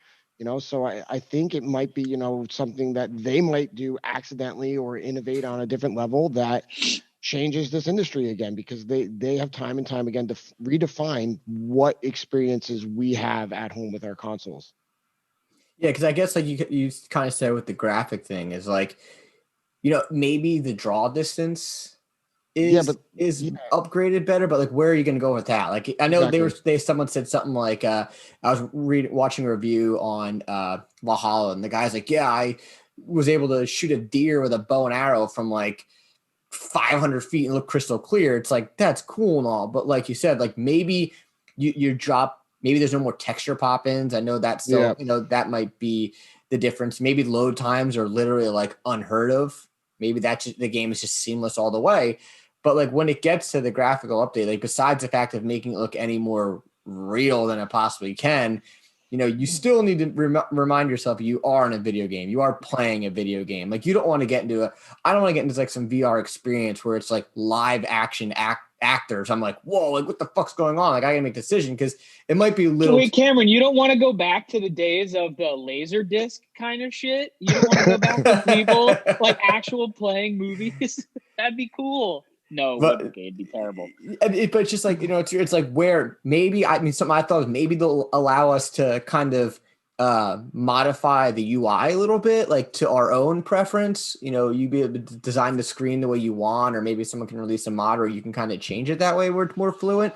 So I think it might be, something that they might do accidentally or innovate on a different level that changes this industry again, because they have time and time again to redefine what experiences we have at home with our consoles. Yeah, because I guess like you kind of said with the graphic thing is like, maybe the draw distance is upgraded better, but like where are you going to go with that? Like I know someone said something like I was watching a review on Valhalla, and the guy's like, yeah, I was able to shoot a deer with a bow and arrow from like 500 feet and look crystal clear. It's like, that's cool and all, but like you said, like maybe you drop. Maybe there's no more texture pop-ins. I know that's still, that might be the difference. Maybe load times are literally like unheard of. Maybe the game is just seamless all the way. But like when it gets to the graphical update, like besides the fact of making it look any more real than it possibly can, you still need to remind yourself you are in a video game. You are playing a video game. Like you don't want to get into I don't want to get into like some VR experience where it's like live action actors. I'm like, whoa, like what the fuck's going on? Like I gotta make a decision, because it might be a little. Wait, Cameron, you don't want to go back to the days of the laser disc kind of shit? You don't want to go back to people like actual playing movies? That'd be cool. No, it'd be terrible. But it's just like, it's like where maybe, something I thought was maybe they'll allow us to kind of modify the UI a little bit, like to our own preference. You be able to design the screen the way you want, or maybe someone can release a mod where you can kind of change it that way where it's more fluent.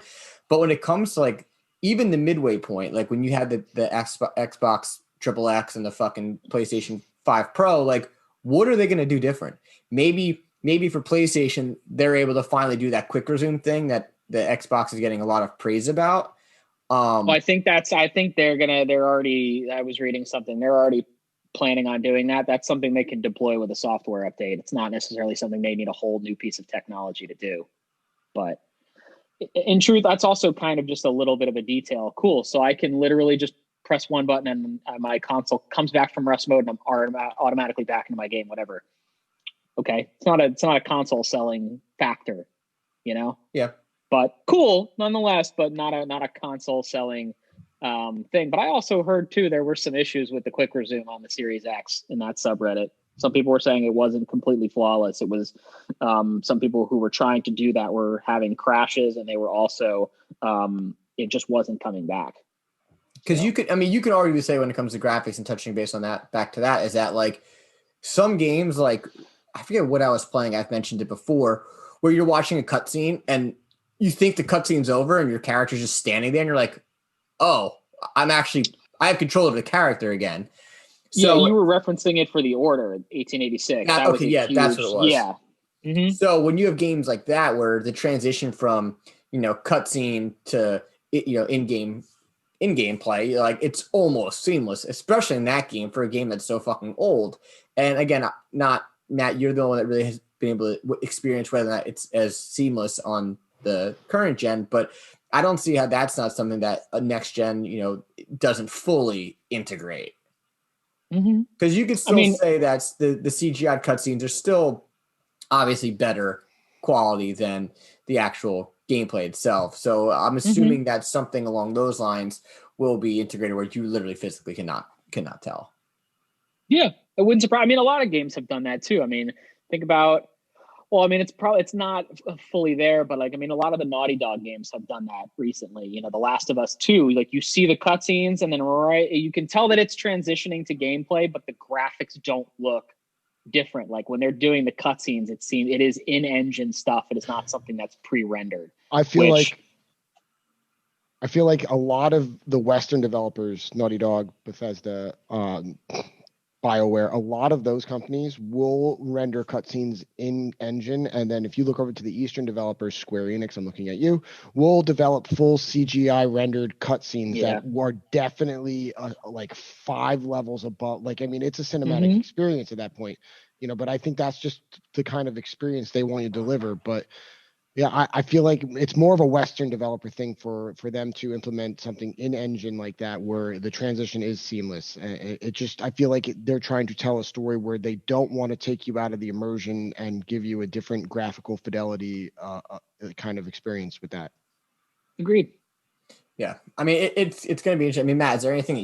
But when it comes to like even the midway point, like when you had the Xbox XXX and the fucking PlayStation 5 Pro, like what are they going to do different? Maybe for PlayStation, they're able to finally do that quick resume thing that the Xbox is getting a lot of praise about. Well, I think they're already, I was reading something, they're already planning on doing that. That's something they can deploy with a software update. It's not necessarily something they need a whole new piece of technology to do. But in truth, that's also kind of just a little bit of a detail. Cool. So I can literally just press one button and my console comes back from rest mode and I'm automatically back into my game, whatever. Okay. It's not a console selling factor, you know? Yeah. But cool nonetheless, but not a console selling thing. But I also heard too, there were some issues with the quick resume on the Series X in that subreddit. Some people were saying it wasn't completely flawless. It was some people who were trying to do that were having crashes, and they were also it just wasn't coming back. Because you could argue say when it comes to graphics and touching base on that, back to that, is that like some games, like I forget what I was playing, I've mentioned it before, where you're watching a cutscene and you think the cutscene's over and your character's just standing there and you're like, oh, I have control of the character again. So yeah, you were referencing it for The Order, 1886. That's what it was. Yeah. Mm-hmm. So when you have games like that where the transition from, cutscene to, in-game play, like it's almost seamless, especially in that game for a game that's so fucking old. And again, not Matt, you're the one that really has been able to experience whether or not it's as seamless on the current gen, but I don't see how that's not something that a next gen, doesn't fully integrate. Because you could still say that's the CGI cutscenes are still obviously better quality than the actual gameplay itself. So I'm assuming that something along those lines will be integrated where you literally physically cannot tell. Yeah, it wouldn't surprise. I mean, a lot of games have done that too. I mean, think about. Well, I mean, it's not fully there, but like, I mean, a lot of the Naughty Dog games have done that recently. The Last of Us 2, like you see the cutscenes and then you can tell that it's transitioning to gameplay, but the graphics don't look different. Like when they're doing the cutscenes, it is in-engine stuff. It is not something that's pre-rendered. I feel like a lot of the Western developers, Naughty Dog, Bethesda, BioWare, a lot of those companies will render cutscenes in engine, and then if you look over to the Eastern developers, Square Enix, I'm looking at you, will develop full CGI rendered cutscenes that are definitely like 5 levels above. Like, I mean, it's a cinematic experience at that point, but I think that's just the kind of experience they want you to deliver. But yeah, I feel like it's more of a Western developer thing for them to implement something in engine like that, where the transition is seamless. I feel like they're trying to tell a story where they don't want to take you out of the immersion and give you a different graphical fidelity kind of experience with that. Agreed. Yeah, I mean it's going to be interesting. I mean, Matt, is there anything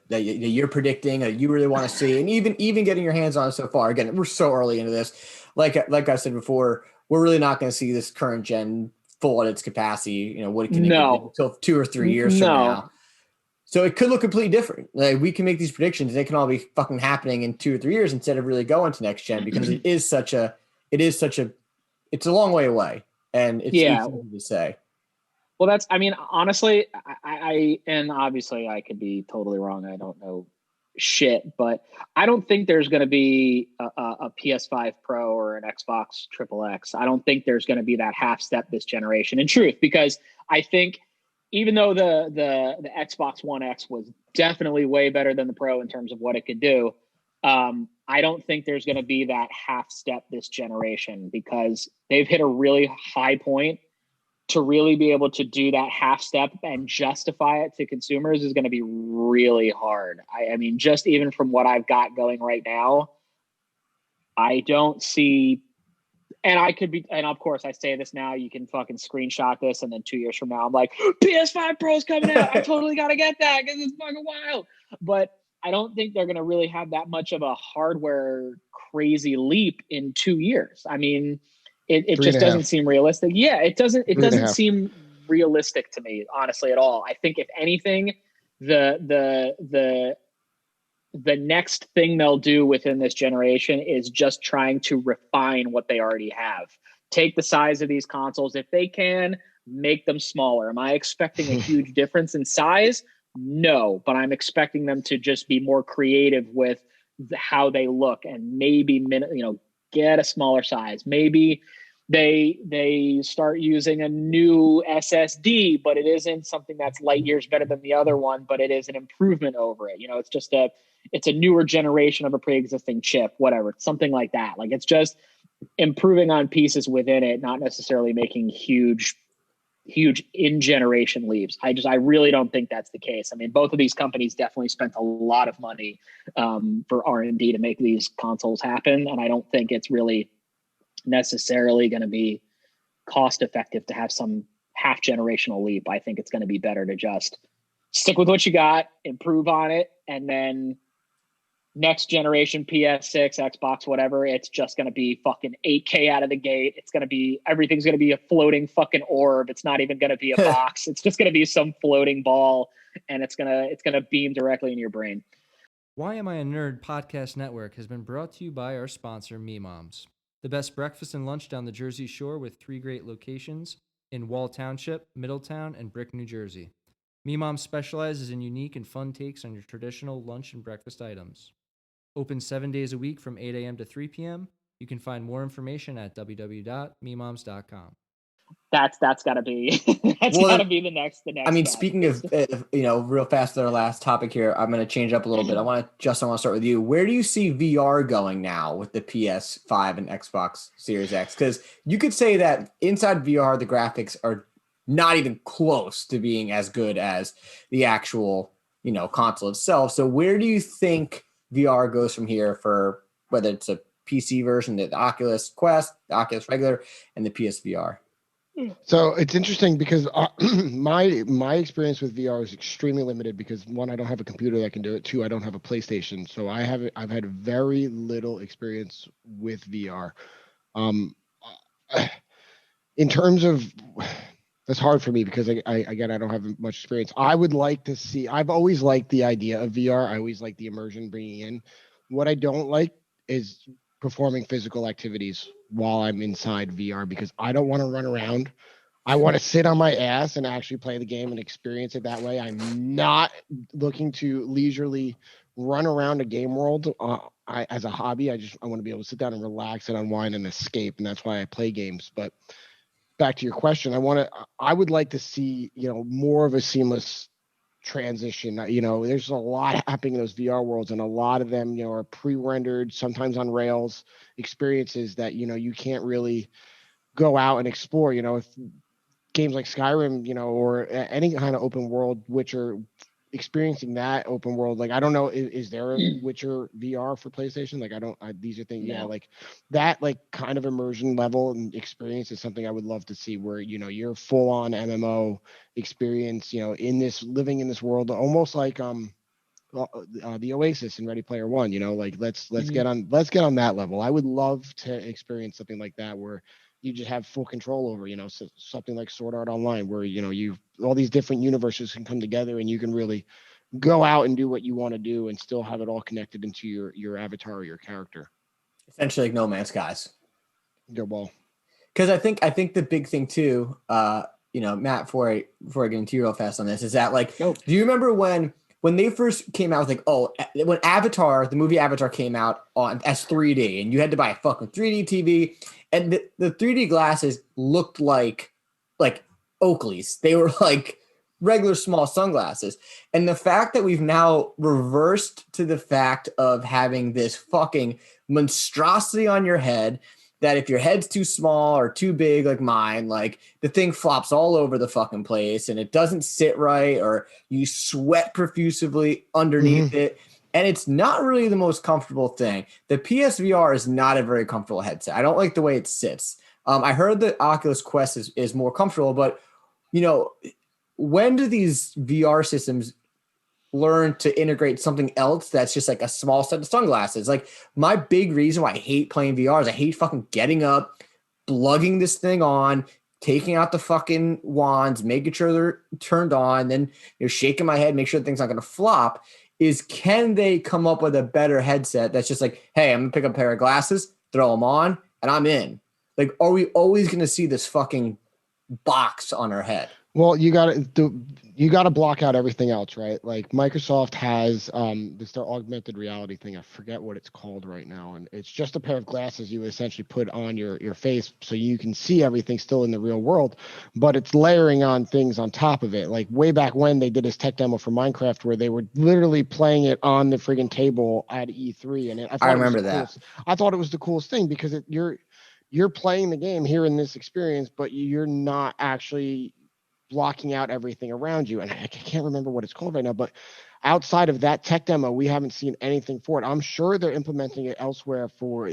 that you're predicting that you really want to see, and even getting your hands on it so far? Again, we're so early into this. Like I said before, we're really not going to see this current gen full at its capacity. What it can do until 2 or 3 years from now. So it could look completely different. Like we can make these predictions; they can all be fucking happening in 2 or 3 years instead of really going to next gen, because it's a long way away, and it's easy to say. Well, honestly, and obviously I could be totally wrong. I don't know shit, but I don't think there's going to be a PS5 Pro or an Xbox XXX. I don't think there's going to be that half step this generation, in truth, because I think even though the Xbox One X was definitely way better than the Pro in terms of what it could do, I don't think there's going to be that half step this generation, because they've hit a really high point. To really be able to do that half step and justify it to consumers is going to be really hard. I mean, just even from what I've got going right now, I don't see, and of course I say this now, you can fucking screenshot this, and then 2 years from now, I'm like, PS5 Pro's coming out. I totally got to get that because it's fucking wild. But I don't think they're going to really have that much of a hardware crazy leap in 2 years. I mean, it just doesn't seem realistic. Yeah, it doesn't seem realistic to me, honestly, at all. I think if anything, the next thing they'll do within this generation is just trying to refine what they already have. Take the size of these consoles. If they can, make them smaller. Am I expecting a huge difference in size? No, but I'm expecting them to just be more creative with how they look, and maybe get a smaller size. Maybe they start using a new SSD, but it isn't something that's light years better than the other one, but it is an improvement over it. It's a newer generation of a pre-existing chip, whatever, something like that. Like, it's just improving on pieces within it, not necessarily making huge in generation leaps. I really don't think that's the case. I mean, both of these companies definitely spent a lot of money for R&D to make these consoles happen. And I don't think it's really necessarily going to be cost effective to have some half generational leap. I think it's going to be better to just stick with what you got, improve on it, and then next generation PS6, Xbox, whatever, it's just going to be fucking 8K out of the gate. Everything's going to be a floating fucking orb. It's not even going to be a box. It's just going to be some floating ball, and it's going to beam directly in your brain. Why Am I a Nerd podcast network has been brought to you by our sponsor, Me Moms. The best breakfast and lunch down the Jersey Shore with 3 great locations in Wall Township, Middletown, and Brick, New Jersey. Me Moms specializes in unique and fun takes on your traditional lunch and breakfast items. Open 7 days a week from 8 a.m. to 3 p.m. You can find more information at www.memoms.com. That's got to be gotta be the next. I mean, step. speaking of real fast, our last topic here, I'm going to change up a little bit. Justin, I want to start with you. Where do you see VR going now with the PS5 and Xbox Series X? Because you could say that inside VR, the graphics are not even close to being as good as the actual console itself. So where do you think VR goes from here, for whether it's a PC version, the Oculus Quest, the Oculus regular, and the PSVR? So it's interesting because my experience with VR is extremely limited because, one, I don't have a computer that can do it. 2, I don't have a PlayStation, so I've had very little experience with VR. In terms of, that's hard for me because I don't have much experience. I would like to see. I've always liked the idea of VR. I always like the immersion bringing in. What I don't like is performing physical activities while I'm inside VR because I don't want to run around. I want to sit on my ass and actually play the game and experience it that way. I'm not looking to leisurely run around a game world as a hobby. I want to be able to sit down and relax and unwind and escape, and that's why I play games. But back to your question, I would like to see, more of a seamless transition. There's a lot happening in those VR worlds, and a lot of them, are pre-rendered, sometimes on rails experiences that, you can't really go out and explore, if games like Skyrim, or any kind of open world, Witcher, experiencing that open world, like, I don't know, is there a Witcher VR for PlayStation? Like, these are things, like that, like, kind of immersion level and experience is something I would love to see, where, you're full on MMO experience, living in this world, almost like the Oasis in Ready Player One. Like, let's get on that level. I would love to experience something like that, where you just have full control over, something like Sword Art Online, where, all these different universes can come together and you can really go out and do what you want to do and still have it all connected into your avatar or your character. Essentially like No Man's Skies. Go ball. Because I think the big thing too, Matt, before I get into you real fast on this, is that, like, do you remember when they first came out with, like, when Avatar, the movie Avatar came out as 3D, and you had to buy a fucking 3D TV, and the 3D glasses looked like Oakley's. They were like regular small sunglasses. And the fact that we've now reversed to the fact of having this fucking monstrosity on your head, that if your head's too small or too big like mine, like, the thing flops all over the fucking place and it doesn't sit right, or you sweat profusively underneath it. And it's not really the most comfortable thing. The PSVR is not a very comfortable headset. I don't like the way it sits. I heard the Oculus Quest is more comfortable, but, when do these VR systems learn to integrate something else that's just like a small set of sunglasses? Like, my big reason why I hate playing VR is I hate fucking getting up, plugging this thing on, taking out the fucking wands, making sure they're turned on, then shaking my head, make sure the thing's not going to flop. Can they come up with a better headset that's just like, hey, I'm gonna pick up a pair of glasses, throw them on, and I'm in? Like, are we always going to see this fucking box on our head. Well, you got to block out everything else, right? Like Microsoft has this their augmented reality thing. I forget what it's called right now, and it's just a pair of glasses you essentially put on your face so you can see everything still in the real world, but it's layering on things on top of it. Like way back when they did this tech demo for Minecraft where they were literally playing it on the friggin' table at E3, and I remember that. I thought it was the coolest thing because you're playing the game here in this experience, but you're not actually blocking out everything around you. And I can't remember what it's called right now, but outside of that tech demo, we haven't seen anything for it. I'm sure they're implementing it elsewhere for,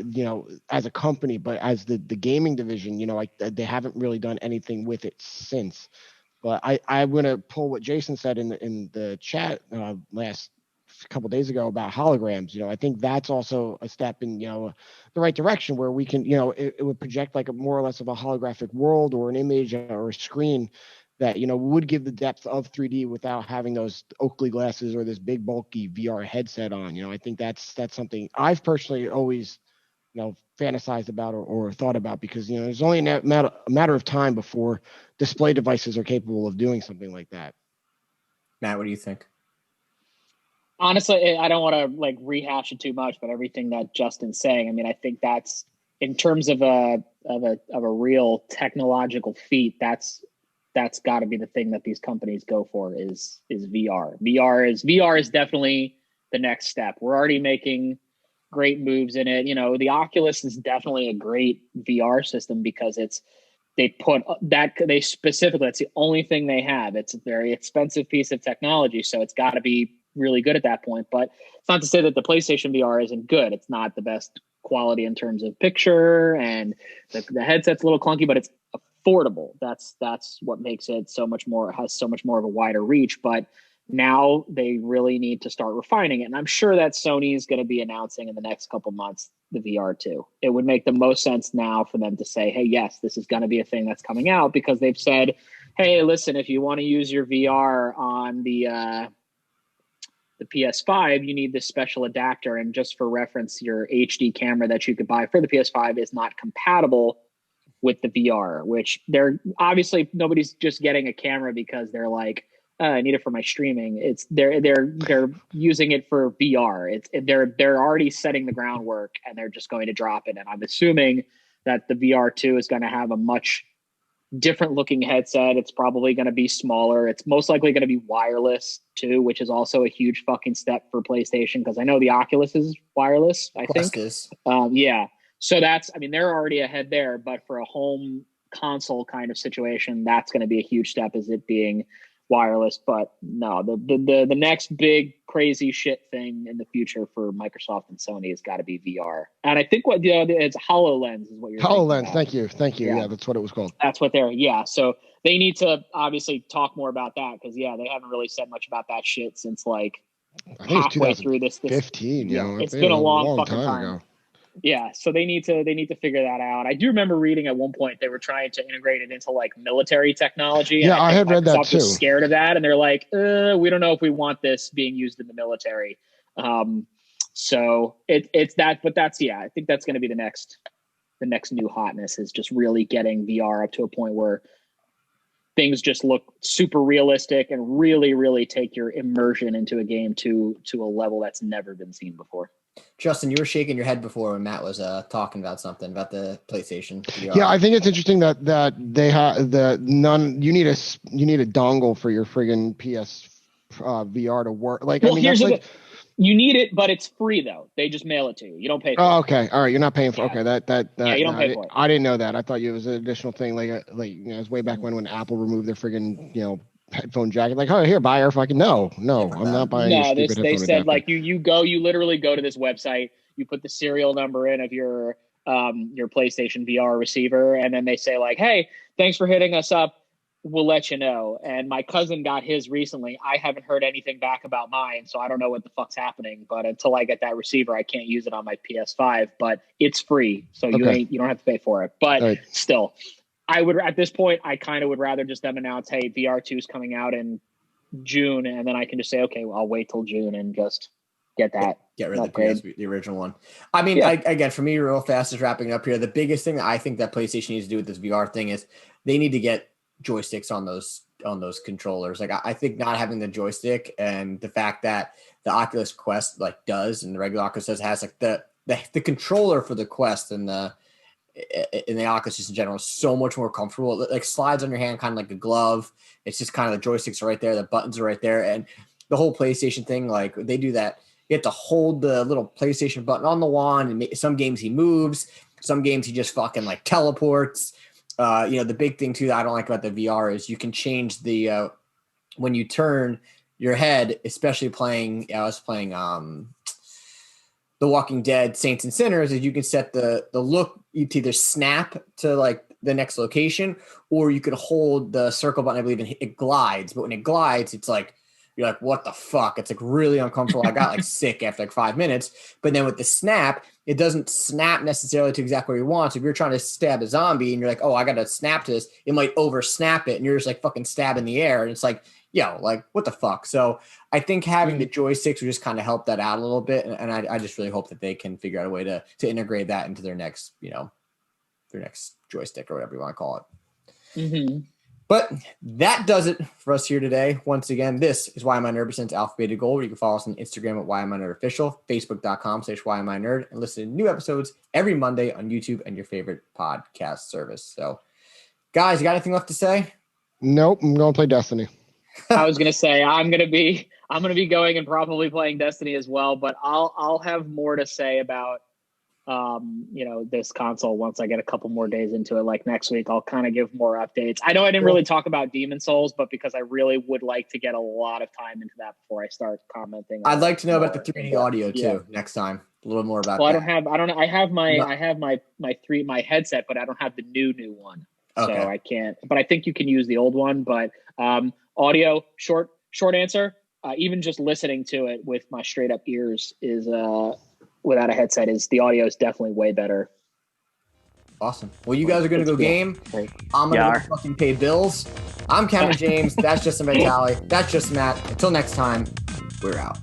as a company, but as the gaming division, like they haven't really done anything with it since. But I'm going to pull what Jason said in the chat last couple of days ago about holograms. I think that's also a step in, the right direction where we can, it would project like a more or less of a holographic world or an image or a screen that would give the depth of 3D without having those Oakley glasses or this big bulky VR headset on. I think that's something I've personally always fantasized about or thought about because there's only a matter of time before display devices are capable of doing something like that. Matt, what do you think? Honestly, I don't want to rehash it too much, but everything that Justin's saying, I mean, I think that's in terms of a real technological feat, that's got to be the thing that these companies go for is VR. VR is definitely the next step. We're already making great moves in it. The Oculus is definitely a great VR system because they specifically, that's the only thing they have. It's a very expensive piece of technology, so it's got to be really good at that point. But it's not to say that the PlayStation VR isn't good. It's not the best quality in terms of picture, and the headset's a little clunky, but it's affordable. That's what makes it has so much more of a wider reach. But now they really need to start refining it. And I'm sure that Sony is going to be announcing in the next couple months the VR2. It would make the most sense now for them to say, hey, yes, this is going to be a thing that's coming out, because they've said, hey, listen, if you want to use your VR on the PS5, you need this special adapter. And just for reference, your HD camera that you could buy for the PS5 is not compatible with the VR, which they're obviously, nobody's just getting a camera because they're like, I need it for my streaming. It's they're using it for VR. They're already setting the groundwork, and they're just going to drop it. And I'm assuming that the VR2 is going to have a much different looking headset. It's probably going to be smaller. It's most likely going to be wireless too, which is also a huge fucking step for PlayStation, because I know the Oculus is wireless, I think. Yeah. So they're already ahead there, but for a home console kind of situation, that's going to be a huge step, is it being wireless. But no, the next big crazy shit thing in the future for Microsoft and Sony has got to be VR. And I think it's HoloLens is what you're HoloLens. Thank you. Yeah, that's what it was called. That's what so they need to obviously talk more about that, because they haven't really said much about that shit since halfway through this 15. It's been a long fucking time ago. Yeah, so they need to figure that out. I do remember reading at one point they were trying to integrate it into military technology. Yeah, I had read that too. Was scared of that, and they're like, we don't know if we want this being used in the military. So it's that, but I think that's going to be the next new hotness, is just really getting VR up to a point where things just look super realistic and really, really take your immersion into a game to a level that's never been seen before. Justin, you were shaking your head before when Matt was talking about something about the PlayStation VR. Yeah, I think it's interesting that they have you need a dongle for your friggin' PS VR to work. You need it, but it's free though. They just mail it to you. You don't pay for it. Oh, okay. All right. You're not paying for okay. You don't pay for it. I didn't know that. I thought it was an additional thing. It was way back when Apple removed their friggin' headphone jacket. Like, oh, here, buy our fucking no, I'm not buying. No, they said adapter. You literally go to this website, you put the serial number in of your PlayStation VR receiver, and then they say hey, thanks for hitting us up. We'll let you know. And my cousin got his recently. I haven't heard anything back about mine, so I don't know what the fuck's happening. But until I get that receiver, I can't use it on my PS5. But it's free, so you don't have to pay for it. But still, I would at this point, I kind of would rather just them announce, hey, VR2 is coming out in June, and then I can just say, okay, well, I'll wait till June and just get that. Get rid of the original one. I mean, again, for me, real fast, is wrapping up here. The biggest thing that I think that PlayStation needs to do with this VR thing is they need to get joysticks on those controllers. Like I think not having the joystick and the fact that the Oculus Quest like does and the regular Oculus does has like the controller for the Quest and the Oculus just in general is so much more comfortable. It like slides on your hand kind of like a glove. It's just kind of the joysticks are right there, the buttons are right there, and the whole PlayStation thing, like they do that. You have to hold the little PlayStation button on the wand, and some games he moves, some games he just fucking like teleports. The big thing too that I don't like about the VR is you can change the when you turn your head, especially I was playing The Walking Dead Saints and Sinners, is you can set the look, you either snap to like the next location, or you could hold the circle button, I believe, and it glides. But when it glides, it's like, you're like, what the fuck? It's like really uncomfortable. I got like sick after like 5 minutes. But then with the snap, it doesn't snap necessarily to exactly where you want. So if you're trying to stab a zombie and you're like, oh, I got to snap to this, it might over snap it. And you're just like fucking stab in the air. And it's like, like what the fuck? So I think having the joysticks would just kind of help that out a little bit. And I just really hope that they can figure out a way to integrate that into their next, their next joystick or whatever you want to call it. Mm-hmm. But that does it for us here today. Once again, this is Why Am I Nerd presents Alpha Beta Gold, where you can follow us on Instagram at Why Am I Nerd Official, Facebook.com/Why Am I Nerd, and listen to new episodes every Monday on YouTube and your favorite podcast service. So, guys, you got anything left to say? Nope, I'm going to play Destiny. I was gonna say I'm gonna be going and probably playing Destiny as well, but I'll have more to say about this console once I get a couple more days into it. Like next week, I'll kind of give more updates. I know I didn't really talk about Demon Souls, but because I really would like to get a lot of time into that before I start commenting. I'd like to know about the 3D audio too next time. A little more about that. I have my headset, but I don't have the new one. Okay. So I can't, but I think you can use the old one. But audio, short answer, even just listening to it with my straight up ears is without a headset the audio is definitely way better. Awesome. Well, you guys are going to go game. I'm going to fucking pay bills. I'm Cameron James. That's just a Vitaly. That's just Matt. Until next time, we're out.